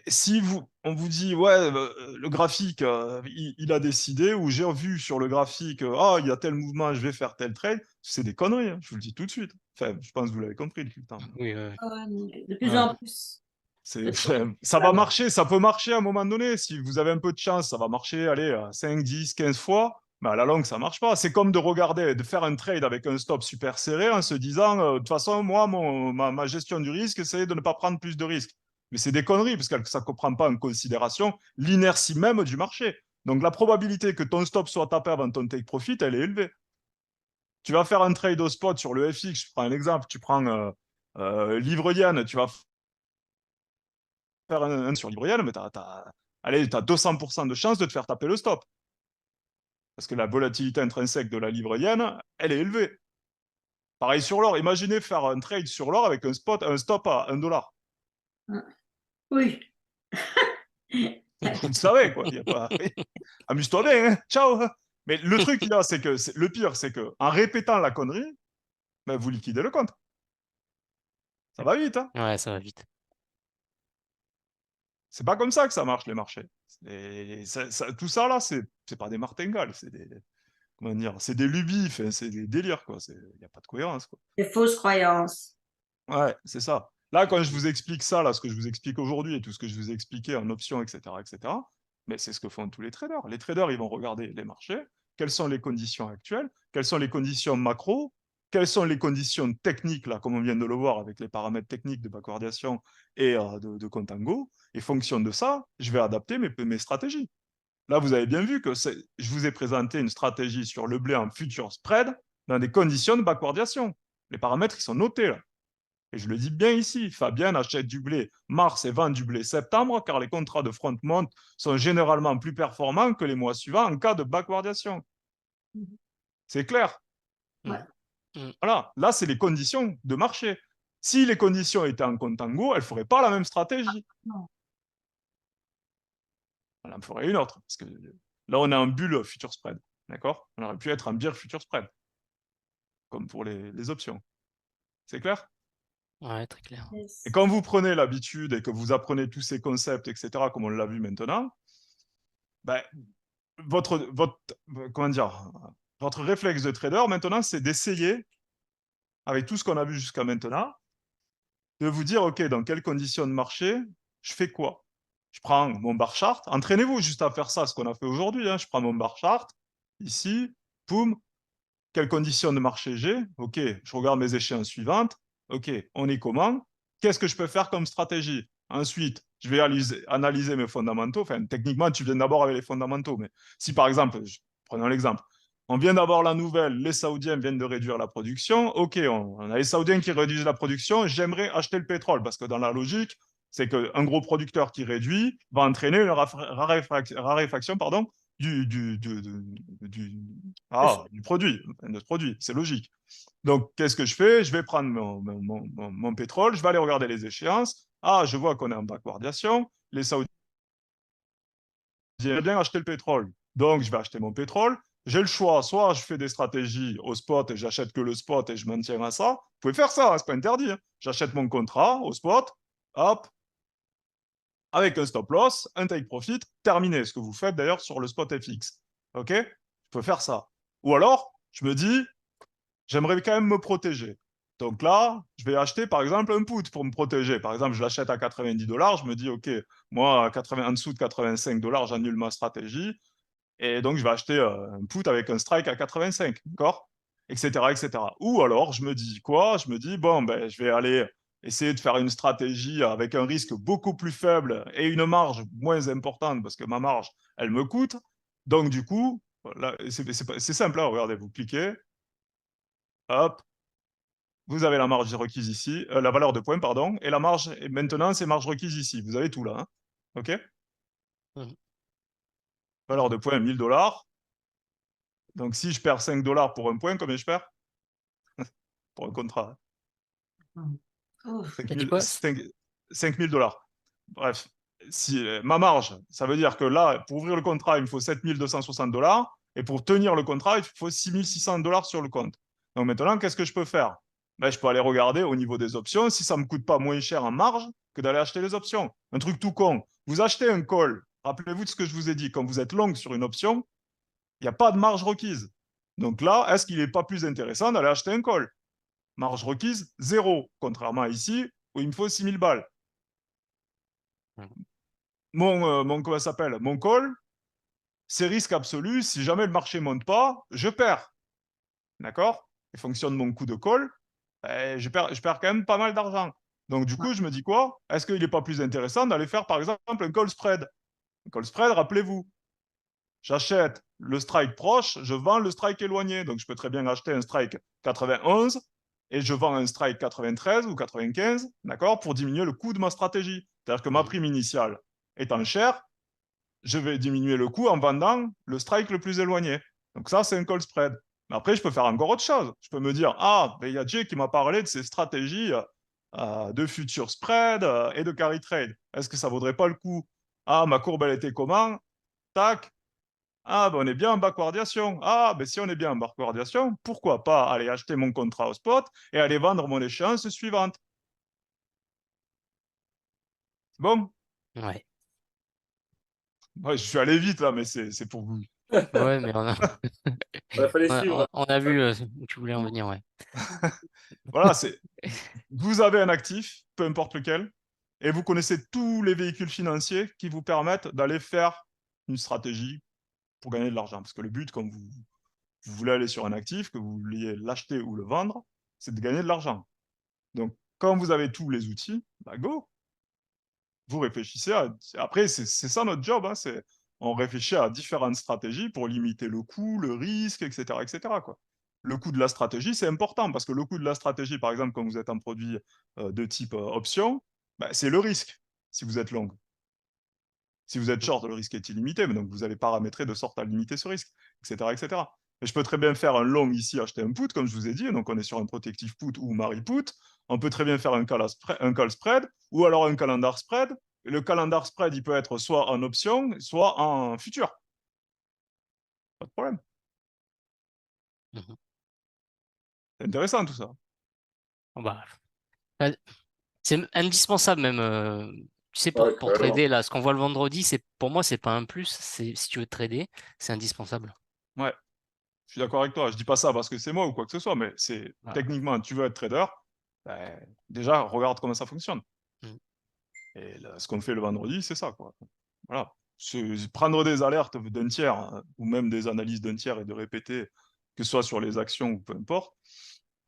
Si on vous dit, ouais, le graphique, il a décidé, ou j'ai vu sur le graphique, il y a tel mouvement, je vais faire tel trade, c'est des conneries, hein, je vous le dis tout de suite. Enfin, je pense que vous l'avez compris depuis le temps. Oui, De plus en plus. Ça va marcher, ça peut marcher à un moment donné. Si vous avez un peu de chance, ça va marcher, allez, 5, 10, 15 fois. Mais à la longue, ça marche pas. C'est comme de faire un trade avec un stop super serré en se disant, de toute façon, moi, ma gestion du risque, c'est de ne pas prendre plus de risques. Mais c'est des conneries, parce que ça ne prend pas en considération l'inertie même du marché. Donc la probabilité que ton stop soit tapé avant ton take profit, elle est élevée. Tu vas faire un trade au spot sur le FX, je prends un exemple, tu prends livre-yen, tu vas faire un sur l'hybride, mais tu as 200% de chance de te faire taper le stop. Parce que la volatilité intrinsèque de la livre yen, elle est élevée. Pareil sur l'or. Imaginez faire un trade sur l'or avec un stop à $1. Oui. Vous le savez, quoi. Y a pas... Amuse-toi bien, hein. Ciao. Mais le truc, là, c'est que le pire, c'est que en répétant la connerie, ben, vous liquidez le compte. Ça va vite, hein. ouais, ça va vite. C'est pas comme ça que ça marche, les marchés. Tout ça, là, c'est pas des martingales, c'est des, comment dire, c'est des lubies, c'est des délires, quoi. Il n'y a pas de cohérence, quoi. Des fausses croyances. Ouais, c'est ça. Là, quand je vous explique ça, là, ce que je vous explique aujourd'hui et tout ce que je vous ai expliqué en options, etc., mais c'est ce que font tous les traders. Les traders, ils vont regarder les marchés, quelles sont les conditions actuelles, quelles sont les conditions macro, quelles sont les conditions techniques, là, comme on vient de le voir avec les paramètres techniques de backwardation et de contango. Et fonction de ça, je vais adapter mes stratégies. Là, vous avez bien vu que je vous ai présenté une stratégie sur le blé en future spread dans des conditions de backwardation. Les paramètres, ils sont notés là. Et je le dis bien ici, Fabien achète du blé mars et vend du blé septembre, car les contrats de front month sont généralement plus performants que les mois suivants en cas de backwardation. C'est clair. Ouais. Voilà, là, c'est les conditions de marché. Si les conditions étaient en contango, elles ne feraient pas la même stratégie. Non. On en ferait une autre. Parce que là, on est en bulle future spread. D'accord? On aurait pu être en bear future spread. Comme pour les options. C'est clair? Ouais, très clair. Et quand vous prenez l'habitude et que vous apprenez tous ces concepts, etc., comme on l'a vu maintenant, ben, comment dire, votre réflexe de trader maintenant, c'est d'essayer, avec tout ce qu'on a vu jusqu'à maintenant, de vous dire, OK, dans quelles conditions de marché, je fais quoi? Je prends mon bar chart. Entraînez-vous juste à faire ça, ce qu'on a fait aujourd'hui, hein. Je prends mon bar chart, ici, poum, quelles conditions de marché j'ai? OK, je regarde mes échéances suivantes. OK, on est comment? Qu'est-ce que je peux faire comme stratégie? Ensuite, je vais analyser mes fondamentaux. Enfin, techniquement, tu viens d'abord avec les fondamentaux. Mais si par exemple, prenons l'exemple, on vient d'avoir la nouvelle, les Saoudiens viennent de réduire la production. OK, on a les Saoudiens qui réduisent la production. J'aimerais acheter le pétrole parce que dans la logique, c'est qu'un gros producteur qui réduit va entraîner une raréfaction pardon, du produit, de ce produit. C'est logique. Donc, qu'est-ce que je fais? Je vais prendre mon pétrole, je vais aller regarder les échéances. Ah, je vois qu'on est en backwardation. Les Saoudiens aiment bien acheter le pétrole. Donc, je vais acheter mon pétrole. J'ai le choix, soit je fais des stratégies au spot et j'achète que le spot et je maintiens à ça. Vous pouvez faire ça, c'est pas interdit, hein. J'achète mon contrat au spot, hop, avec un stop loss, un take profit, terminé. Ce que vous faites d'ailleurs sur le spot FX. OK? Je peux faire ça. Ou alors, je me dis, j'aimerais quand même me protéger. Donc là, je vais acheter par exemple un put pour me protéger. Par exemple, je l'achète à 90 $, je me dis, OK, moi, en dessous de 85 $, j'annule ma stratégie. Et donc, je vais acheter un put avec un strike à 85, d'accord? Etc., etc. Ou alors, je me dis quoi? Je me dis, bon, ben, je vais aller essayer de faire une stratégie avec un risque beaucoup plus faible et une marge moins importante parce que ma marge, elle me coûte. Donc, du coup, là, c'est simple, hein, regardez, vous cliquez, hop, vous avez la marge requise ici, la valeur de points, pardon, et la marge, et maintenant, c'est marge requise ici. Vous avez tout là, hein, OK? Mhm. Valeur de points, 1000 $. Donc, si je perds 5 $ pour un point, combien je perds? Pour un contrat. Ouf. 5 T'as dit 000, quoi? 5 000 $. Bref, si, ma marge, ça veut dire que là, pour ouvrir le contrat, il me faut 7 260 $. Et pour tenir le contrat, il faut 6 600 $ sur le compte. Donc maintenant, qu'est-ce que je peux faire? Ben, je peux aller regarder au niveau des options si ça ne me coûte pas moins cher en marge que d'aller acheter les options. Un truc tout con. Vous achetez un call. Rappelez-vous de ce que je vous ai dit. Quand vous êtes long sur une option, il n'y a pas de marge requise. Donc là, est-ce qu'il n'est pas plus intéressant d'aller acheter un call? Marge requise, 0, contrairement à ici, où il me faut 6 000 balles. Comment ça s'appelle? Mon call, c'est risque absolu. Si jamais le marché ne monte pas, je perds. D'accord? Et fonction de mon coût de call, je perds quand même pas mal d'argent. Donc, du coup, je me dis quoi? Est-ce qu'il n'est pas plus intéressant d'aller faire, par exemple, un call spread? Un call spread, rappelez-vous, j'achète le strike proche, je vends le strike éloigné. Donc, je peux très bien acheter un strike 91 et je vends un strike 93 ou 95, d'accord, pour diminuer le coût de ma stratégie. C'est-à-dire que ma prime initiale étant chère, je vais diminuer le coût en vendant le strike le plus éloigné. Donc ça, c'est un call spread. Mais après, je peux faire encore autre chose. Je peux me dire, ah, il y a Jay qui m'a parlé de ses stratégies de future spread et de carry trade. Est-ce que ça vaudrait pas le coup? Ah, ma courbe, elle était comment? Tac. Ah, ben on est bien en backwardation. Ah, ben si on est bien en backwardation, pourquoi pas aller acheter mon contrat au spot et aller vendre mon échéance suivante? Bon, Ouais. ouais, je suis allé vite là, mais c'est pour vous. Ouais, mais Il fallait suivre. on a vu où tu voulais en venir, ouais. Voilà, vous avez un actif, peu importe lequel, et vous connaissez tous les véhicules financiers qui vous permettent d'aller faire une stratégie pour gagner de l'argent. Parce que le but, quand vous voulez aller sur un actif, que vous vouliez l'acheter ou le vendre, c'est de gagner de l'argent. Donc, quand vous avez tous les outils, bah go, vous réfléchissez à... Après, c'est ça notre job, hein, on réfléchit à différentes stratégies pour limiter le coût, le risque, etc., etc., quoi. Le coût de la stratégie, c'est important parce que le coût de la stratégie, par exemple, quand vous êtes un produit de type option, bah, c'est le risque si vous êtes long. Si vous êtes short, le risque est illimité, mais donc vous allez paramétrer de sorte à limiter ce risque, etc., etc. Et je peux très bien faire un long ici, acheter un put, comme je vous ai dit, donc on est sur un protective put ou Mari put. On peut très bien faire un call spread ou alors un calendar spread. Et le calendar spread, il peut être soit en option, soit en futur. Pas de problème. Mhm. C'est intéressant tout ça. Bon, bah, c'est indispensable même. Tu sais, Ouais, pour carrément. trader, là, ce qu'on voit le vendredi, pour moi, c'est pas un plus. Si tu veux trader, c'est indispensable. Ouais, je suis d'accord avec toi. Je dis pas ça parce que c'est moi ou quoi que ce soit, mais c'est Voilà. techniquement, tu veux être trader, ben, déjà, regarde comment ça fonctionne. Mm. Et là, ce qu'on fait le vendredi, c'est ça, quoi. Voilà. Prendre des alertes d'un tiers, hein, ou même des analyses d'un tiers et de répéter, que ce soit sur les actions ou peu importe,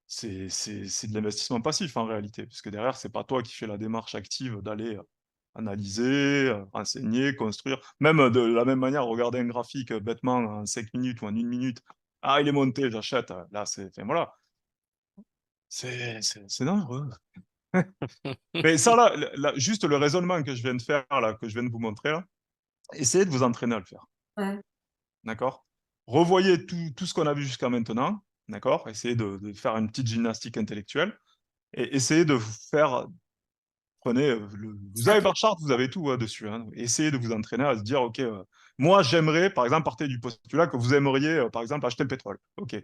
c'est de l'investissement passif en réalité, puisque derrière, c'est pas toi qui fais la démarche active d'aller analyser, renseigner, construire. Même de la même manière, regarder un graphique bêtement en 5 minutes ou en 1 minute. Ah, il est monté, j'achète. Là, enfin, voilà. C'est dangereux. Mais ça, là, juste le raisonnement que je viens de faire, là, que je viens de vous montrer, là, essayez de vous entraîner à le faire. Ouais. D'accord? Revoyez tout ce qu'on a vu jusqu'à maintenant. D'accord? Essayez de faire une petite gymnastique intellectuelle et essayez de vous faire. Prenez, vous avez chart, vous avez tout dessus, hein. Essayez de vous entraîner à se dire, OK, moi, j'aimerais, par exemple, partez du postulat que vous aimeriez, par exemple, acheter le pétrole. OK,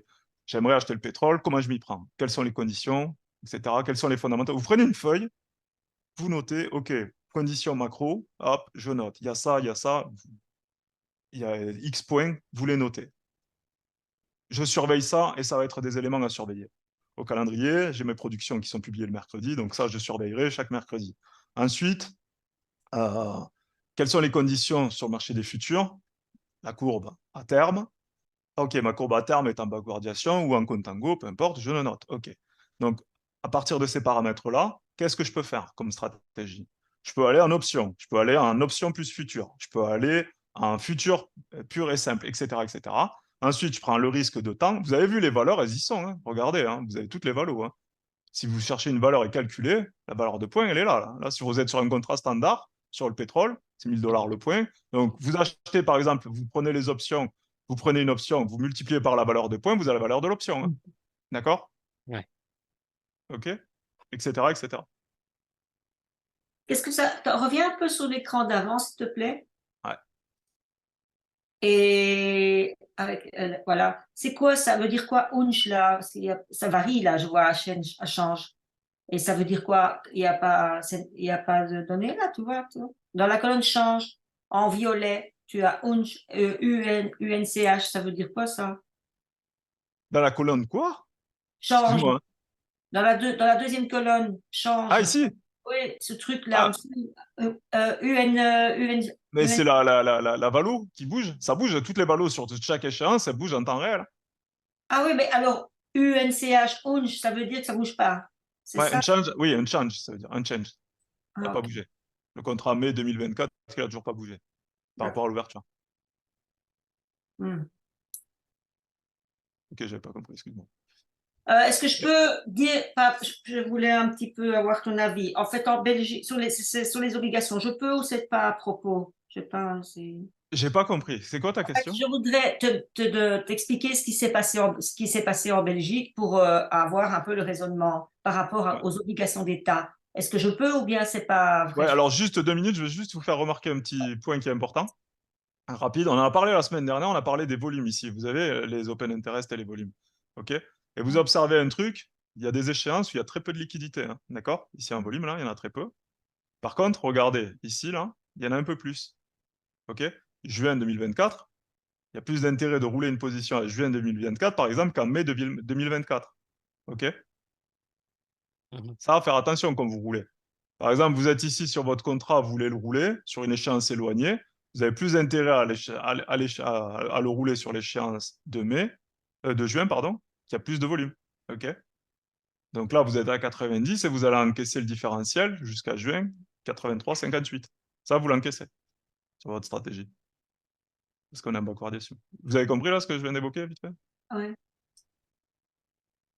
j'aimerais acheter le pétrole, comment je m'y prends? Quelles sont les conditions, etc. Quels sont les fondamentaux? Vous prenez une feuille, vous notez, OK, conditions macro, hop, je note. Il y a ça, il y a X points, vous les notez. je surveille ça et ça va être des éléments à surveiller. Au calendrier, j'ai mes productions qui sont publiées le mercredi, donc ça, je surveillerai chaque mercredi. Ensuite, quelles sont les conditions sur le marché des futurs? La courbe à terme. OK, ma courbe à terme est en backwardation ou en contango, peu importe, je le note. OK. Donc, à partir de ces paramètres-là, qu'est-ce que je peux faire comme stratégie? Je peux aller en option, je peux aller en option plus futur, je peux aller en futur pur et simple, etc., etc. Ensuite, je prends le risque de temps. Vous avez vu les valeurs, elles y sont. Hein. Regardez, hein, vous avez toutes les valeurs. Hein. Si vous cherchez une valeur et calculez, la valeur de point, elle est là, là. Là, si vous êtes sur un contrat standard, sur le pétrole, c'est 1000 $ le point. Donc, vous achetez, par exemple, vous prenez les options, vous prenez une option, vous multipliez par la valeur de point, vous avez la valeur de l'option. Hein. D'accord? Ouais. OK? Etc., etc. Qu'est-ce que ça... Reviens un peu sur l'écran d'avant, s'il te plaît. Ouais. Et avec, voilà. C'est quoi, ça veut dire quoi, unch, là? Ça varie, là, je vois, à change. Et ça veut dire quoi? Il n'y a pas de données, là, tu vois. Dans la colonne change, en violet, tu as unch, UNCH, ça veut dire quoi, ça? Dans la colonne quoi? Change. Excuse-moi. Hein. Dans la deuxième colonne, change. Ah, ici? Oui, ce truc-là, en Ah, dessous, mais c'est la valo qui bouge. Ça bouge, toutes les valos sur chaque échéance, ça bouge en temps réel. Ah oui, mais alors, UNCH, unch, ça veut dire que ça ne bouge pas. C'est Ouais, ça? un change, oui, un change, ça veut dire un change. Il n'a Ah, pas ok. bougé. Le contrat mai 2024, il n'a toujours pas bougé par rapport à l'ouverture. Hmm. Ok, j'avais pas compris, excuse-moi. Est-ce que je peux dire, je voulais un petit peu avoir ton avis. En fait, en Belgique, sur les obligations, je peux ou c'est pas à propos? Je sais pas. J'ai pas compris. C'est quoi ta En fait, question? je voudrais t'expliquer ce qui s'est passé en Belgique pour avoir un peu le raisonnement par rapport Ouais. aux obligations d'État. Est-ce que je peux ou bien c'est pas Ouais, vrai? alors juste 2 minutes, je vais juste vous faire remarquer un petit point qui est important. Rapide. On en a parlé la semaine dernière, on a parlé des volumes ici. Vous avez les open interest et les volumes. OK? Et vous observez un truc, il y a des échéances où il y a très peu de liquidité. Hein, d'accord? Ici, un volume, là, il y en a très peu. Par contre, regardez, ici, là, il y en a un peu plus. OK? Juin 2024, il y a plus d'intérêt de rouler une position à juin 2024, par exemple, qu'en mai 2024. OK? Mhm. Ça va faire attention quand vous roulez. Par exemple, vous êtes ici sur votre contrat, vous voulez le rouler sur une échéance éloignée, vous avez plus intérêt à le rouler sur l'échéance de juin, pardon, qui a plus de volume. OK? Donc là, vous êtes à 90 et vous allez encaisser le différentiel jusqu'à juin 83,58. Ça, vous l'encaissez sur votre stratégie. Parce qu'on est en backwardation. Vous avez compris là ce que je viens d'évoquer, vite fait? Ouais.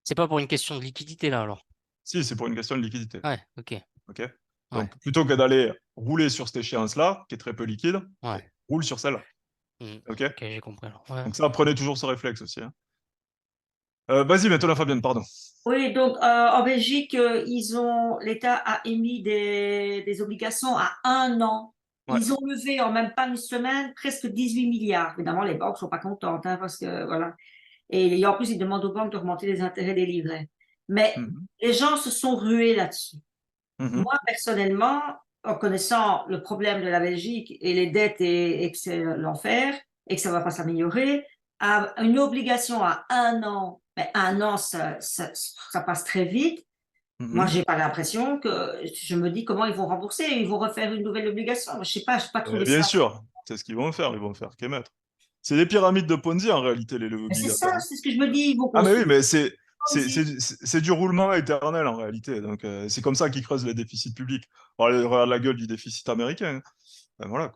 C'est pas pour une question de liquidité, là, alors. Si, c'est pour une question de liquidité. Ouais, ok. OK? Ouais, Donc, plutôt que d'aller rouler sur cette échéance-là, qui est très peu liquide, ouais. roule sur celle-là. Mhm. OK? Ok, j'ai compris, alors. Ouais. Donc ça, prenez toujours ce réflexe aussi. Hein. Vas-y, maintenant, Fabienne, pardon. Oui, donc en Belgique, l'État a émis des obligations à 1 an. Ouais. Ils ont levé en même pas une semaine presque 18 milliards. Évidemment, les banques ne sont pas contentes, hein, parce que voilà. Et en plus, ils demandent aux banques d'augmenter les intérêts des livrets. Mais Mhm. les gens se sont rués là-dessus. Mhm. Moi, personnellement, en connaissant le problème de la Belgique et les dettes et que c'est l'enfer et que ça ne va pas s'améliorer, une obligation à 1 an, mais 1 an, ça passe très vite. Moi, Mhm. j'ai pas l'impression que je me dis comment ils vont rembourser, ils vont refaire une nouvelle obligation. Je sais pas, je n'ai pas trouvé Bien ça. sûr, c'est ce qu'ils vont faire qu'émettre. C'est des pyramides de Ponzi en réalité, les leviers Mais c'est obligataires. ça, c'est ce que je me dis. Ils vont Ah mais oui, construire mais Ponzi. c'est du roulement éternel en réalité. Donc c'est comme ça qu'ils creusent les déficits publics. Regarde la gueule du déficit américain. Hein. Ben, voilà.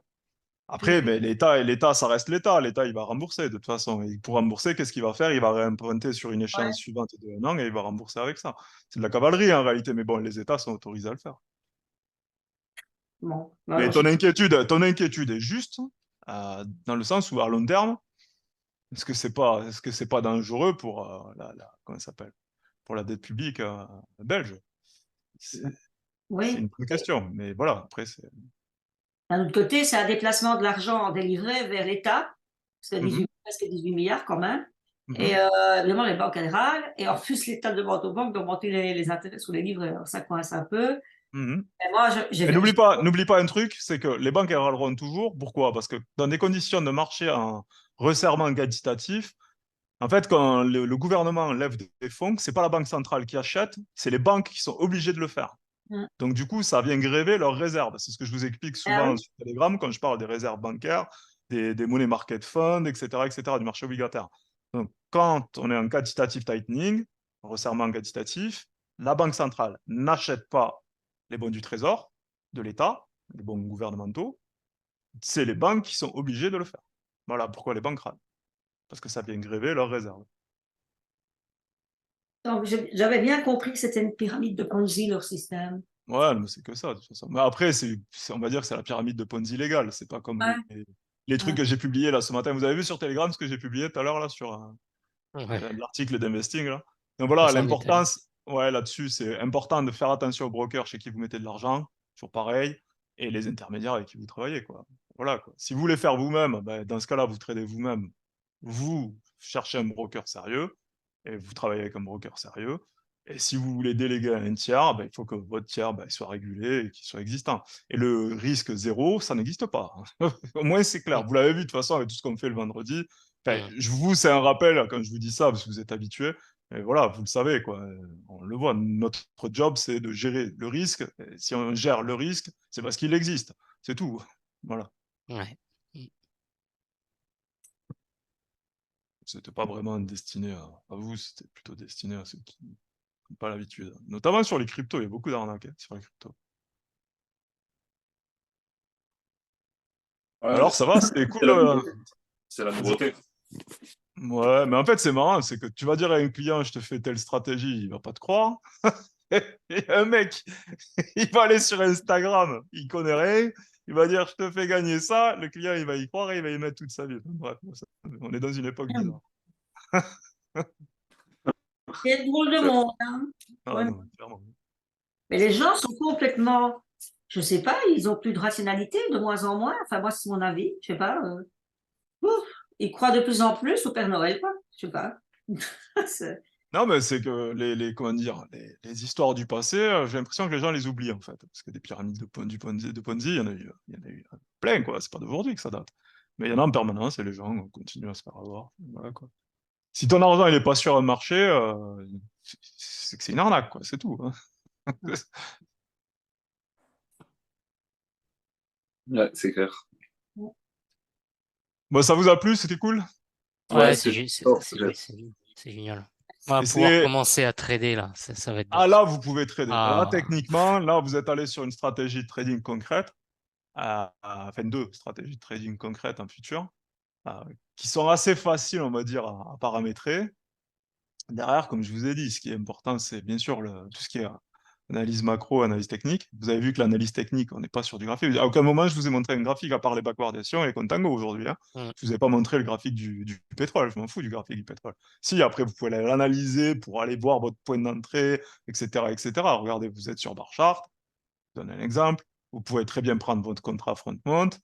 Après, mais l'État, ça reste l'État. L'État, il va rembourser de toute façon. Et pour rembourser, qu'est-ce qu'il va faire? Il va réemprunter sur une Ouais, échéance suivante de 1 an et il va rembourser avec ça. C'est de la cavalerie en réalité, mais bon, les États sont autorisés à le faire. bon. Mais Alors, ton inquiétude est juste, dans le sens où à long terme, est-ce que c'est pas dangereux pour comment ça s'appelle, pour la dette publique belge? C'est oui. une bonne question, mais voilà. Après, c'est. D'un autre côté, c'est un déplacement de l'argent délivré vers l'État, parce que Mhm, presque 18 milliards quand même. Et mhm. évidemment, les banques, elles râlent. Et en plus, l'État demande aux banques d'augmenter les intérêts sur les livrets. Alors, ça coince un peu. Mhm. Et moi, Et n'oublie pas un truc, c'est que les banques elles râleront toujours. Pourquoi? Parce que dans des conditions de marché en resserrement quantitatif, En fait, quand le gouvernement lève des fonds, c'est pas la banque centrale qui achète, c'est les banques qui sont obligées de le faire. Donc, du coup, ça vient gréver leurs réserves. C'est ce que je vous explique Ah souvent oui. sur Telegram quand je parle des réserves bancaires, des money market funds, etc., du marché obligataire. Donc, quand on est en quantitative tightening, resserrement quantitatif, la Banque centrale n'achète pas les bons du Trésor, de l'État, les bons gouvernementaux. C'est les banques qui sont obligées de le faire. Voilà pourquoi les banques râlent. Parce que ça vient gréver leurs réserves. Donc, j'avais bien compris que c'était une pyramide de Ponzi, leur système. Ouais, mais c'est que ça, de toute façon. Mais après, on va dire que c'est la pyramide de Ponzi légale. C'est pas comme Ouais, les trucs ouais. que j'ai publiés là ce matin. Vous avez vu sur Telegram ce que j'ai publié tout à l'heure là sur Ouais, l'article d'investing là. Donc pas voilà, sans détail. l'importance, ouais, là-dessus, c'est important de faire attention aux brokers chez qui vous mettez de l'argent, toujours pareil, et les intermédiaires avec qui vous travaillez, quoi. Voilà, quoi. Si vous voulez faire vous-même, ben, dans ce cas-là, vous tradez vous-même. Vous cherchez un broker sérieux et vous travaillez avec un broker sérieux. Et si vous voulez déléguer à un tiers, ben, il faut que votre tiers ben, soit régulé et qu'il soit existant. Et le risque zéro, ça n'existe pas. Au moins, c'est clair. Mm, Vous l'avez vu de toute façon avec tout ce qu'on fait le vendredi. Enfin, mm. c'est un rappel quand je vous dis ça, parce que vous êtes habitués. Et voilà, vous le savez, quoi. On le voit. Notre job, c'est de gérer le risque. Et si on gère le risque, c'est parce qu'il existe. C'est tout. Voilà. Ouais. Mm. C'était pas vraiment destiné à vous, c'était plutôt destiné à ceux qui n'ont pas l'habitude. Notamment sur les cryptos, il y a beaucoup d'arnaques sur les cryptos. Ouais, Alors, ça va, c'était c'est cool. la nouveauté. C'est la nouveauté. Ouais, mais en fait, c'est marrant, c'est que tu vas dire à un client, je te fais telle stratégie, il va pas te croire. Et un mec, il va aller sur Instagram, il connaît rien, il va dire, je te fais gagner ça, le client, il va y croire et il va y mettre toute sa vie. Bref, on est dans une époque bizarre. C'est drôle de monde, hein. Ah Ouais. non, clairement. Mais les gens sont complètement, je sais pas, ils ont plus de rationalité, de moins en moins. Enfin, moi, c'est mon avis, je sais pas. Ouf, ils croient de plus en plus au Père Noël, quoi. Je sais pas. C'est- Non, mais c'est que comment dire, les histoires du passé, j'ai l'impression que les gens les oublient, en fait. Parce que des pyramides de Ponzi, il y en a eu plein, quoi. C'est pas d'aujourd'hui que ça date. Mais il y en a en permanence et les gens continuent à se faire avoir. Voilà, quoi. Si ton argent, il est pas sur un marché, c'est que c'est une arnaque, quoi. C'est tout, hein. Ouais, c'est clair. Bon, ça vous a plu? C'était cool? Ouais, Ouais, c'est c'est top. c'est génial. On va Et pouvoir c'est... commencer à trader là. Ça va être bien. Ah, là, vous pouvez trader. Là, Ah, techniquement, là, vous êtes allé sur une stratégie de trading concrète, enfin, deux stratégies de trading concrètes en futur. Qui sont assez faciles, on va dire, à paramétrer. Derrière, comme je vous ai dit, ce qui est important, c'est bien sûr tout ce qui est analyse macro, analyse technique. Vous avez vu que l'analyse technique, on n'est pas sur du graphique. À aucun moment, je vous ai montré un graphique à part les backwardations et les contango aujourd'hui, hein. mm, Je vous ai pas montré le graphique du pétrole. Je m'en fous du graphique du pétrole. Si, après, vous pouvez l'analyser pour aller voir votre point d'entrée, etc., etc. Regardez, vous êtes sur bar chart. Je vous donne un exemple. Vous pouvez très bien prendre votre contrat front-mount.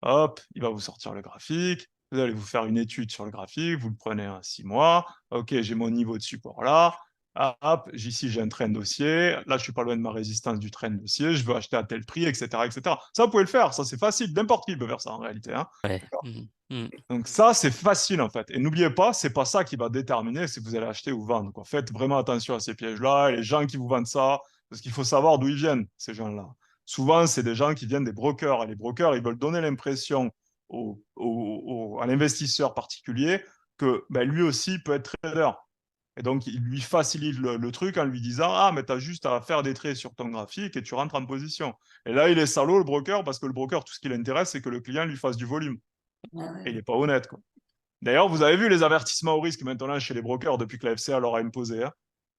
Hop, il va vous sortir le graphique. Vous allez vous faire une étude sur le graphique. Vous le prenez à 6 mois. OK, j'ai mon niveau de support là. Ah, hop, ici, j'ai un trend haussier. Là, je suis pas loin de ma résistance du trend haussier. Je veux acheter à tel prix, etc., etc. Ça, vous pouvez le faire. Ça, c'est facile. N'importe qui peut faire ça en réalité, hein. ouais. D'accord. Mm. Donc ça, c'est facile en fait. Et n'oubliez pas, c'est pas ça qui va déterminer si vous allez acheter ou vendre, quoi. Faites vraiment attention à ces pièges-là et les gens qui vous vendent ça, parce qu'il faut savoir d'où ils viennent, ces gens-là. Souvent, c'est des gens qui viennent des brokers. Et les brokers, ils veulent donner l'impression à l'investisseur particulier que ben, lui aussi peut être trader. Et donc, il lui facilite le truc en lui disant, ah, mais tu as juste à faire des traits sur ton graphique et tu rentres en position. Et là, il est salaud, le broker, parce que le broker, tout ce qui l'intéresse, c'est que le client lui fasse du volume. Et il n'est pas honnête, quoi. D'ailleurs, vous avez vu les avertissements au risque maintenant chez les brokers depuis que la FCA leur a imposé, hein,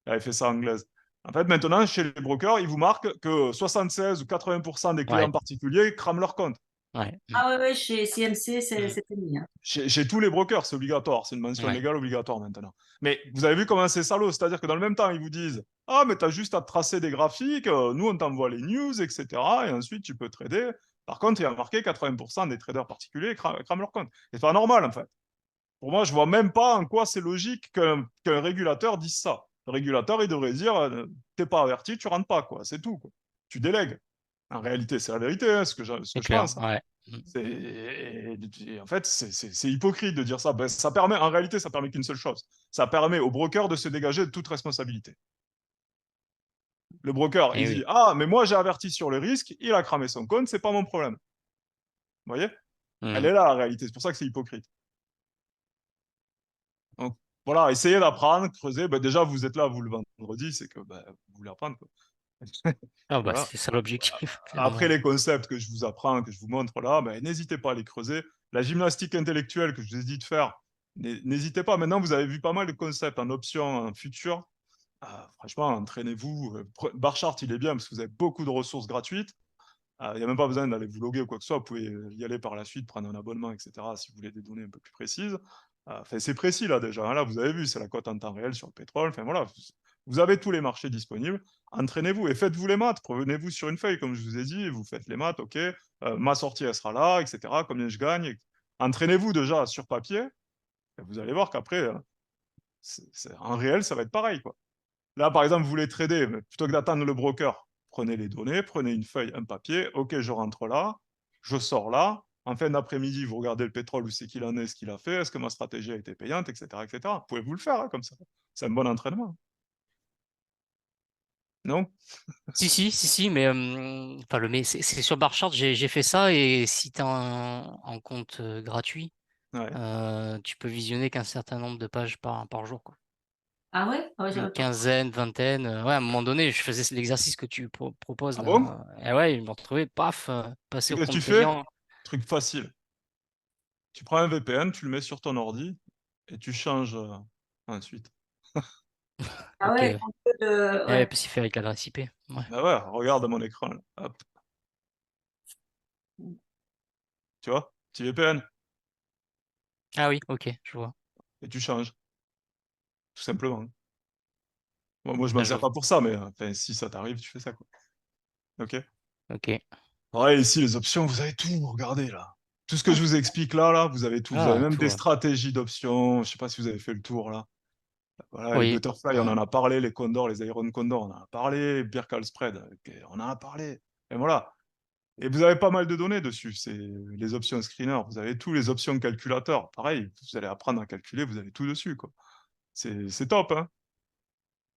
la FSA anglaise. En fait, maintenant, chez les brokers, ils vous marquent que 76 ou 80% des Ouais, clients particuliers crament leur compte. ouais. Ah ouais, ouais, chez CMC, Mm. c'était mis, hein. Chez tous les brokers, c'est obligatoire. C'est une mention Ouais. légale obligatoire maintenant. Mais vous avez vu comment c'est salaud. C'est-à-dire que dans le même temps, ils vous disent, ah, mais tu as juste à tracer des graphiques, nous, on t'envoie les news, etc. Et ensuite, tu peux trader. Par contre, il y a marqué 80% des traders particuliers crament leur compte. C'est pas normal, en fait. Pour moi, je vois même pas en quoi c'est logique qu'un régulateur dise ça. Le régulateur, il devrait dire, t'es pas averti, tu rentres pas, quoi. C'est tout, quoi. Tu délègues. En réalité, c'est la vérité, hein, ce que C'est je clair. pense. Ouais. En fait, c'est hypocrite de dire ça. Ben, en réalité, ça permet qu'une seule chose. Ça permet au broker de se dégager de toute responsabilité. Le broker, Eh il oui. dit, ah, mais moi, j'ai averti sur le risque, il a cramé son compte, c'est pas mon problème. Vous voyez? Elle Mm. est là, la réalité. C'est pour ça que c'est hypocrite. Donc, voilà, essayez d'apprendre, creuser. Ben, déjà, vous êtes là, vous, le vendredi, c'est que ben, vous voulez apprendre, quoi. Ah bah Voilà. c'est ça l'objectif, Après, clairement. les concepts que je vous apprends, que je vous montre là, ben, n'hésitez pas à les creuser. La gymnastique intellectuelle que je vous ai dit de faire, n'hésitez pas. Maintenant, vous avez vu pas mal de concepts en option, en futur. Franchement, entraînez-vous. Bar chart, il est bien parce que vous avez beaucoup de ressources gratuites. Il n'y a même pas besoin d'aller vous loguer ou quoi que ce soit. Vous pouvez y aller par la suite, prendre un abonnement, etc. si vous voulez des données un peu plus précises. Enfin, c'est précis là déjà. Là, vous avez vu, c'est la cote en temps réel sur le pétrole. Enfin voilà, vous avez tous les marchés disponibles. Entraînez-vous et faites-vous les maths. Prenez-vous sur une feuille, comme je vous ai dit. Vous faites les maths, ok. Ma sortie, elle sera là, etc. Combien je gagne. Entraînez-vous déjà sur papier. Et vous allez voir qu'après, en réel, ça va être pareil, quoi. Là, par exemple, vous voulez trader, mais plutôt que d'attendre le broker, prenez les données, prenez une feuille, un papier, ok, je rentre là, je sors là, en fin d'après-midi, vous regardez le pétrole, où c'est qu'il en est, ce qu'il a fait, est-ce que ma stratégie a été payante, etc., etc. Vous pouvez vous le faire, hein, comme ça. C'est un bon entraînement. Non? Si, mais enfin c'est sur Barchart, j'ai fait ça et si tu as un compte gratuit, Ouais. tu peux visionner qu'un certain nombre de pages par jour, quoi. Ah ouais? Ah ouais, Une j'avais pas. quinzaine, vingtaine. Ouais, à un moment donné, je faisais l'exercice que tu proposes Ah bon? là. Et ouais, ils m'ont retrouvé, paf, passer C'est au que tu compte fais? payant. Truc facile. Tu prends un VPN, tu le mets sur ton ordi, et tu changes ensuite. Ah Ok, ouais, ouais. un peu de. Ouais, Ouais. peut s'y faire avec l'adresse IP. Ouais. Ben ouais, regarde mon écran, là. Hop, tu vois? Petit VPN, Ah oui, ok, je vois. et tu changes, tout simplement. Moi, je m'en Bien sers joué. pas pour ça, mais enfin, si ça t'arrive, tu fais ça, quoi. Ok. Ok. Ouais, ici, les options, vous avez tout, regardez là. Tout ce que je vous explique là, vous avez tout. Vous avez Ah, même tout. des Ouais. stratégies d'options. Je sais pas si vous avez fait le tour là. Voilà, les Oui. butterfly, on en a parlé. Les condors, les iron condors, on en a parlé. Birkal spread, ok, on en a parlé. Et voilà. Et vous avez pas mal de données dessus. C'est les options screener. Vous avez tous les options calculateurs. Pareil, vous allez apprendre à calculer. Vous avez tout dessus, quoi. C'est top, hein.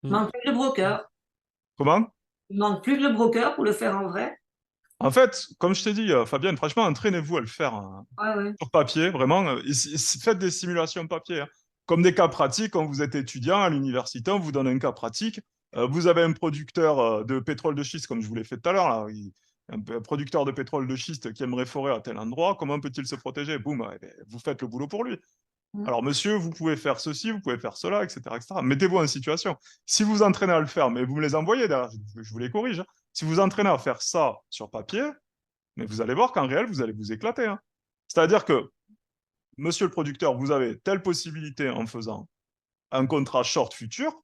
Il manque plus que le broker. Comment? Il manque plus que le broker pour le faire en vrai. En fait, comme je t'ai dit, Fabienne, franchement, entraînez-vous à le faire, hein, Ouais, ouais. sur papier, vraiment. Faites des simulations papier, hein. Comme des cas pratiques, quand vous êtes étudiant à l'université, on vous donne un cas pratique. Vous avez un producteur de pétrole de schiste, comme je vous l'ai fait tout à l'heure, là, un producteur de pétrole de schiste qui aimerait forer à tel endroit. Comment peut-il se protéger? Boum, eh ben, vous faites le boulot pour lui. Mm. Alors, monsieur, vous pouvez faire ceci, vous pouvez faire cela, etc., etc. Mettez-vous en situation. Si vous entraînez à le faire, mais vous me les envoyez derrière, je vous les corrige, hein. Si vous entraînez à faire ça sur papier, mais vous allez voir qu'en réel, vous allez vous éclater, hein. C'est-à-dire que, monsieur le producteur, vous avez telle possibilité en faisant un contrat short futur,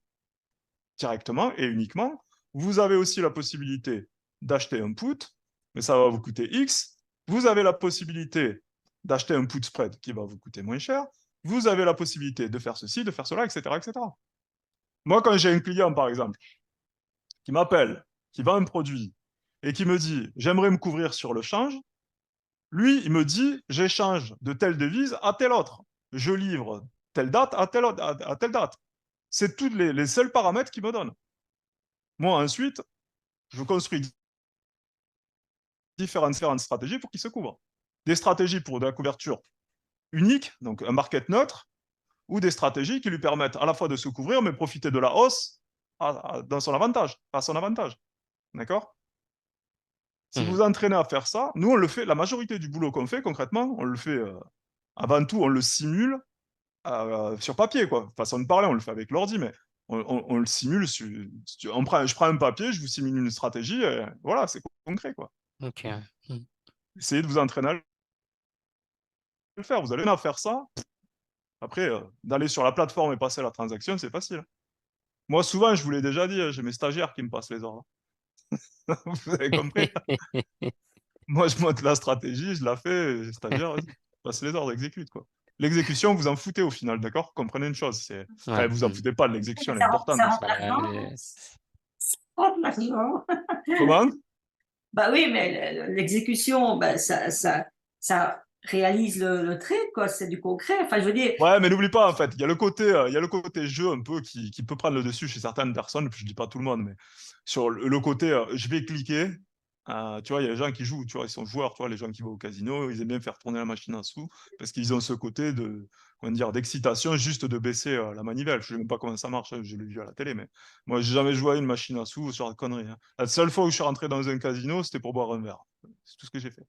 directement et uniquement. Vous avez aussi la possibilité d'acheter un put, mais ça va vous coûter X. Vous avez la possibilité d'acheter un put spread qui va vous coûter moins cher. Vous avez la possibilité de faire ceci, de faire cela, etc., etc. Moi, quand j'ai un client, par exemple, qui m'appelle, qui vend un produit et qui me dit j'aimerais me couvrir sur le change, lui, il me dit j'échange de telle devise à telle autre. Je livre telle date à telle date. C'est tous les seuls paramètres qu'il me donne. Moi, ensuite, je construis différentes stratégies pour qu'il se couvre. Des stratégies pour de la couverture unique, donc un market neutre, ou des stratégies qui lui permettent à la fois de se couvrir, mais profiter de la hausse dans son avantage, à son avantage. D'accord? Si Mhm. vous entraînez à faire ça, nous, on le fait, la majorité du boulot qu'on fait, concrètement, on le fait avant tout, on le simule sur papier, quoi. Façon de parler, on le fait avec l'ordi, mais on le simule. Je prends un papier, je vous simule une stratégie, et voilà, c'est concret, quoi. Ok. Mhm. Essayez de vous entraîner à le faire. Vous allez à faire ça. Après, d'aller sur la plateforme et passer à la transaction, c'est facile. Moi, souvent, je vous l'ai déjà dit, j'ai mes stagiaires qui me passent les ordres. Vous avez compris? Moi, je monte la stratégie, je la fais, les stagiaires, vas-y, passe les ordres, exécute, quoi. L'exécution, vous en foutez au final, d'accord? Comprenez une chose, enfin, Ouais. vous en foutez pas de l'exécution, elle est importante, Ça bien rentre sûr. Bah, l'argent. Ça rentre l'argent. Comment? Bah oui, mais l'exécution, bah, ça réalise le trade, quoi. C'est du concret. Enfin, je veux dire, Ouais, mais n'oublie pas, en fait, il y a le côté jeu un peu qui peut prendre le dessus chez certaines personnes, puis je dis pas tout le monde, mais sur le côté je vais cliquer, tu vois, il y a les gens qui jouent, tu vois, ils sont joueurs, tu vois, les gens qui vont au casino, ils aiment bien faire tourner la machine en dessous, parce qu'ils ont ce côté de, comment dire, d'excitation, juste de baisser la manivelle. Je sais même pas comment ça marche, hein, je l'ai vu à la télé, mais moi, j'ai jamais joué à une machine à sous sur la connerie, hein. La seule fois où je suis rentré dans un casino, c'était pour boire un verre. C'est tout ce que j'ai fait.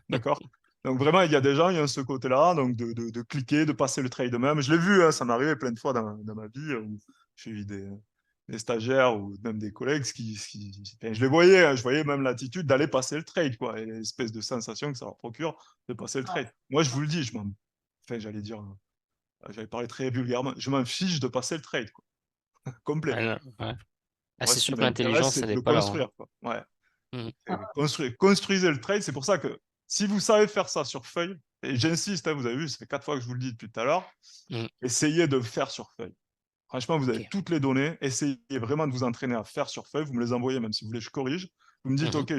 D'accord? Donc vraiment, il y a des gens, il y a ce côté-là, donc de cliquer, de passer le trade même. Je l'ai vu, hein, ça m'est arrivé plein de fois dans ma vie, où j'ai eu des stagiaires ou même des collègues enfin, je les voyais, hein, je voyais même l'attitude d'aller passer le trade, quoi, et l'espèce de sensation que ça leur procure de passer le trade. Moi, je vous le dis, enfin, j'allais dire, j'allais parler très vulgairement, je m'en fiche de passer le trade, quoi, complet. Ouais, non, ouais. Ah, Moi, c'est ce qui sûr que m'intéresse, l'intelligence, c'est elle de n'est le pas là, hein. construire, quoi. Ouais. Mm. Construisez le trade. C'est pour ça que si vous savez faire ça sur feuille, et j'insiste, hein, vous avez vu, ça fait 4 fois que je vous le dis depuis tout à l'heure, Mm. essayez de le faire sur feuille. Franchement, vous avez Ok. toutes les données. Essayez vraiment de vous entraîner à faire sur feuille. Vous me les envoyez, même si vous voulez, je corrige. Vous me dites, Mhm. OK,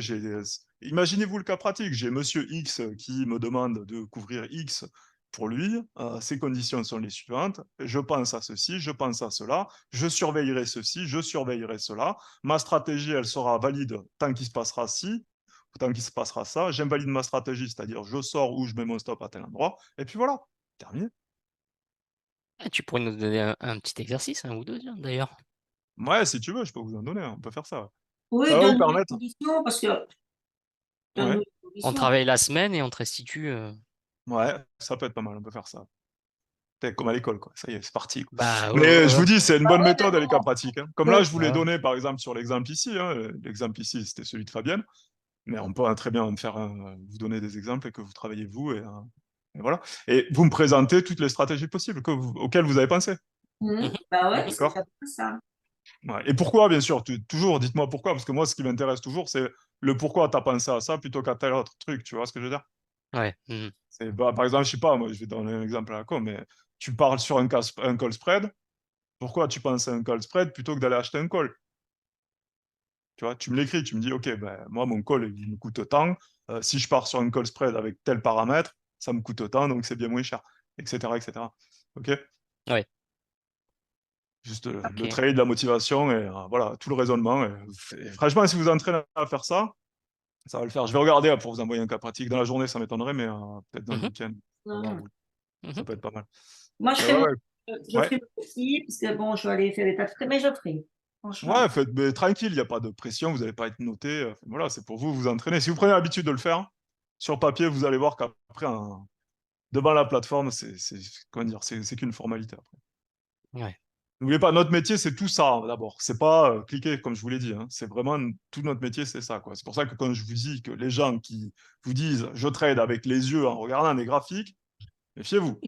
imaginez-vous le cas pratique. J'ai monsieur X qui me demande de couvrir X pour lui. Ces conditions sont les suivantes. Je pense à ceci, je pense à cela. Je surveillerai ceci, je surveillerai cela. Ma stratégie, elle sera valide tant qu'il se passera ci, tant qu'il se passera ça. J'invalide ma stratégie, c'est-à-dire je sors ou je mets mon stop à tel endroit. Et puis voilà, terminé. Ah, tu pourrais nous donner un petit exercice, un ou deux, tiens, d'ailleurs. Ouais, si tu veux, je peux vous en donner, hein, on peut faire ça. oui, Ça va vous donne-nous les permettre. conditions, parce que donne-nous Ouais, les On conditions. travaille la semaine et on te restitue. ouais, ça peut être pas mal, on peut faire ça. Peut-être comme à l'école, quoi. Ça y est, c'est parti, quoi. Bah, ouais, ouais, Mais je ouais. vous dis, c'est une Bah bonne ouais, méthode, les cas pratiques, hein. Comme là, mais je vous l'ai Ouais, ouais. donné, par exemple, sur l'exemple ici, hein. L'exemple ici, c'était celui de Fabienne. Mais on peut très bien vous donner des exemples et que vous travaillez vous. Et voilà. Et vous me présentez toutes les stratégies possibles auxquelles vous avez pensé. Mhm. bah ouais, Mhm. c'est D'accord? ça. Ça. Ouais. Et pourquoi, bien sûr, toujours, dites-moi pourquoi, parce que moi, ce qui m'intéresse toujours, c'est le pourquoi tu as pensé à ça plutôt qu'à tel autre truc, tu vois ce que je veux dire? Ouais. Mhm. Bah, par exemple, je sais pas, moi, je vais donner un exemple à la con, mais tu parles sur un call spread. Pourquoi tu penses à un call spread plutôt que d'aller acheter un call? Tu vois, tu me l'écris, tu me dis, OK, ben, moi, mon call, il me coûte tant. Si je pars sur un call spread avec tel paramètre, ça me coûte tant, donc c'est bien moins cher, etc., etc. OK? Ouais. Juste le Ok. trade, la motivation, et voilà, tout le raisonnement. Et franchement, si vous entraînez à faire ça, ça va le faire. Je vais regarder pour vous envoyer un cas pratique. Dans la journée, ça m'étonnerait, mais peut-être dans le Mhm. week-end. On va voir, Non. ça Mhm. peut être pas mal. Moi, je Mais ferai ouais, mon, ouais. je Ouais. ferai mon aussi, parce que bon, je vais aller faire des tas de trucs, mais je ferai, franchement. Ouais, mais tranquille, il n'y a pas de pression, vous n'allez pas être noté. Voilà, c'est pour vous vous entraîner. Si vous prenez l'habitude de le faire, sur papier, vous allez voir qu'après, devant la plateforme, comment dire, c'est qu'une formalité après. Ouais. N'oubliez pas, notre métier, c'est tout ça d'abord. C'est pas cliquer, comme je vous l'ai dit, hein. C'est vraiment tout notre métier, c'est ça, quoi. C'est pour ça que quand je vous dis que les gens qui vous disent je trade avec les yeux en regardant des graphiques, méfiez-vous.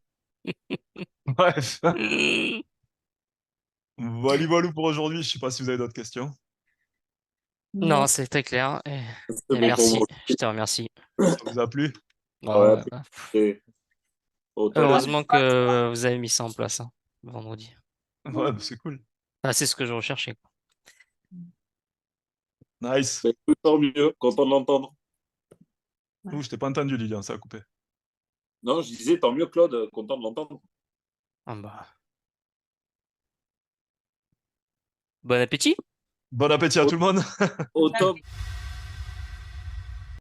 Bref, Mhm. voilà, voilà pour aujourd'hui. Je sais pas si vous avez d'autres questions. Non, Non. c'est très clair. C'est Et bon pour moi merci. Je aussi. te remercie. Ça vous a plu? Ah Ouais, ouais, bah, et autant les heureusement que vous avez mis ça en place, hein, vendredi. Ouais, bah, c'est cool. Ah, c'est ce que je recherchais, quoi. Nice. tant mieux, content de l'entendre. Ouh, je t'ai pas entendu, Lilian, ça a coupé. Non, je disais tant mieux, Claude, content de l'entendre. Ah bah. Bon appétit! Bon appétit à tout le monde. Autant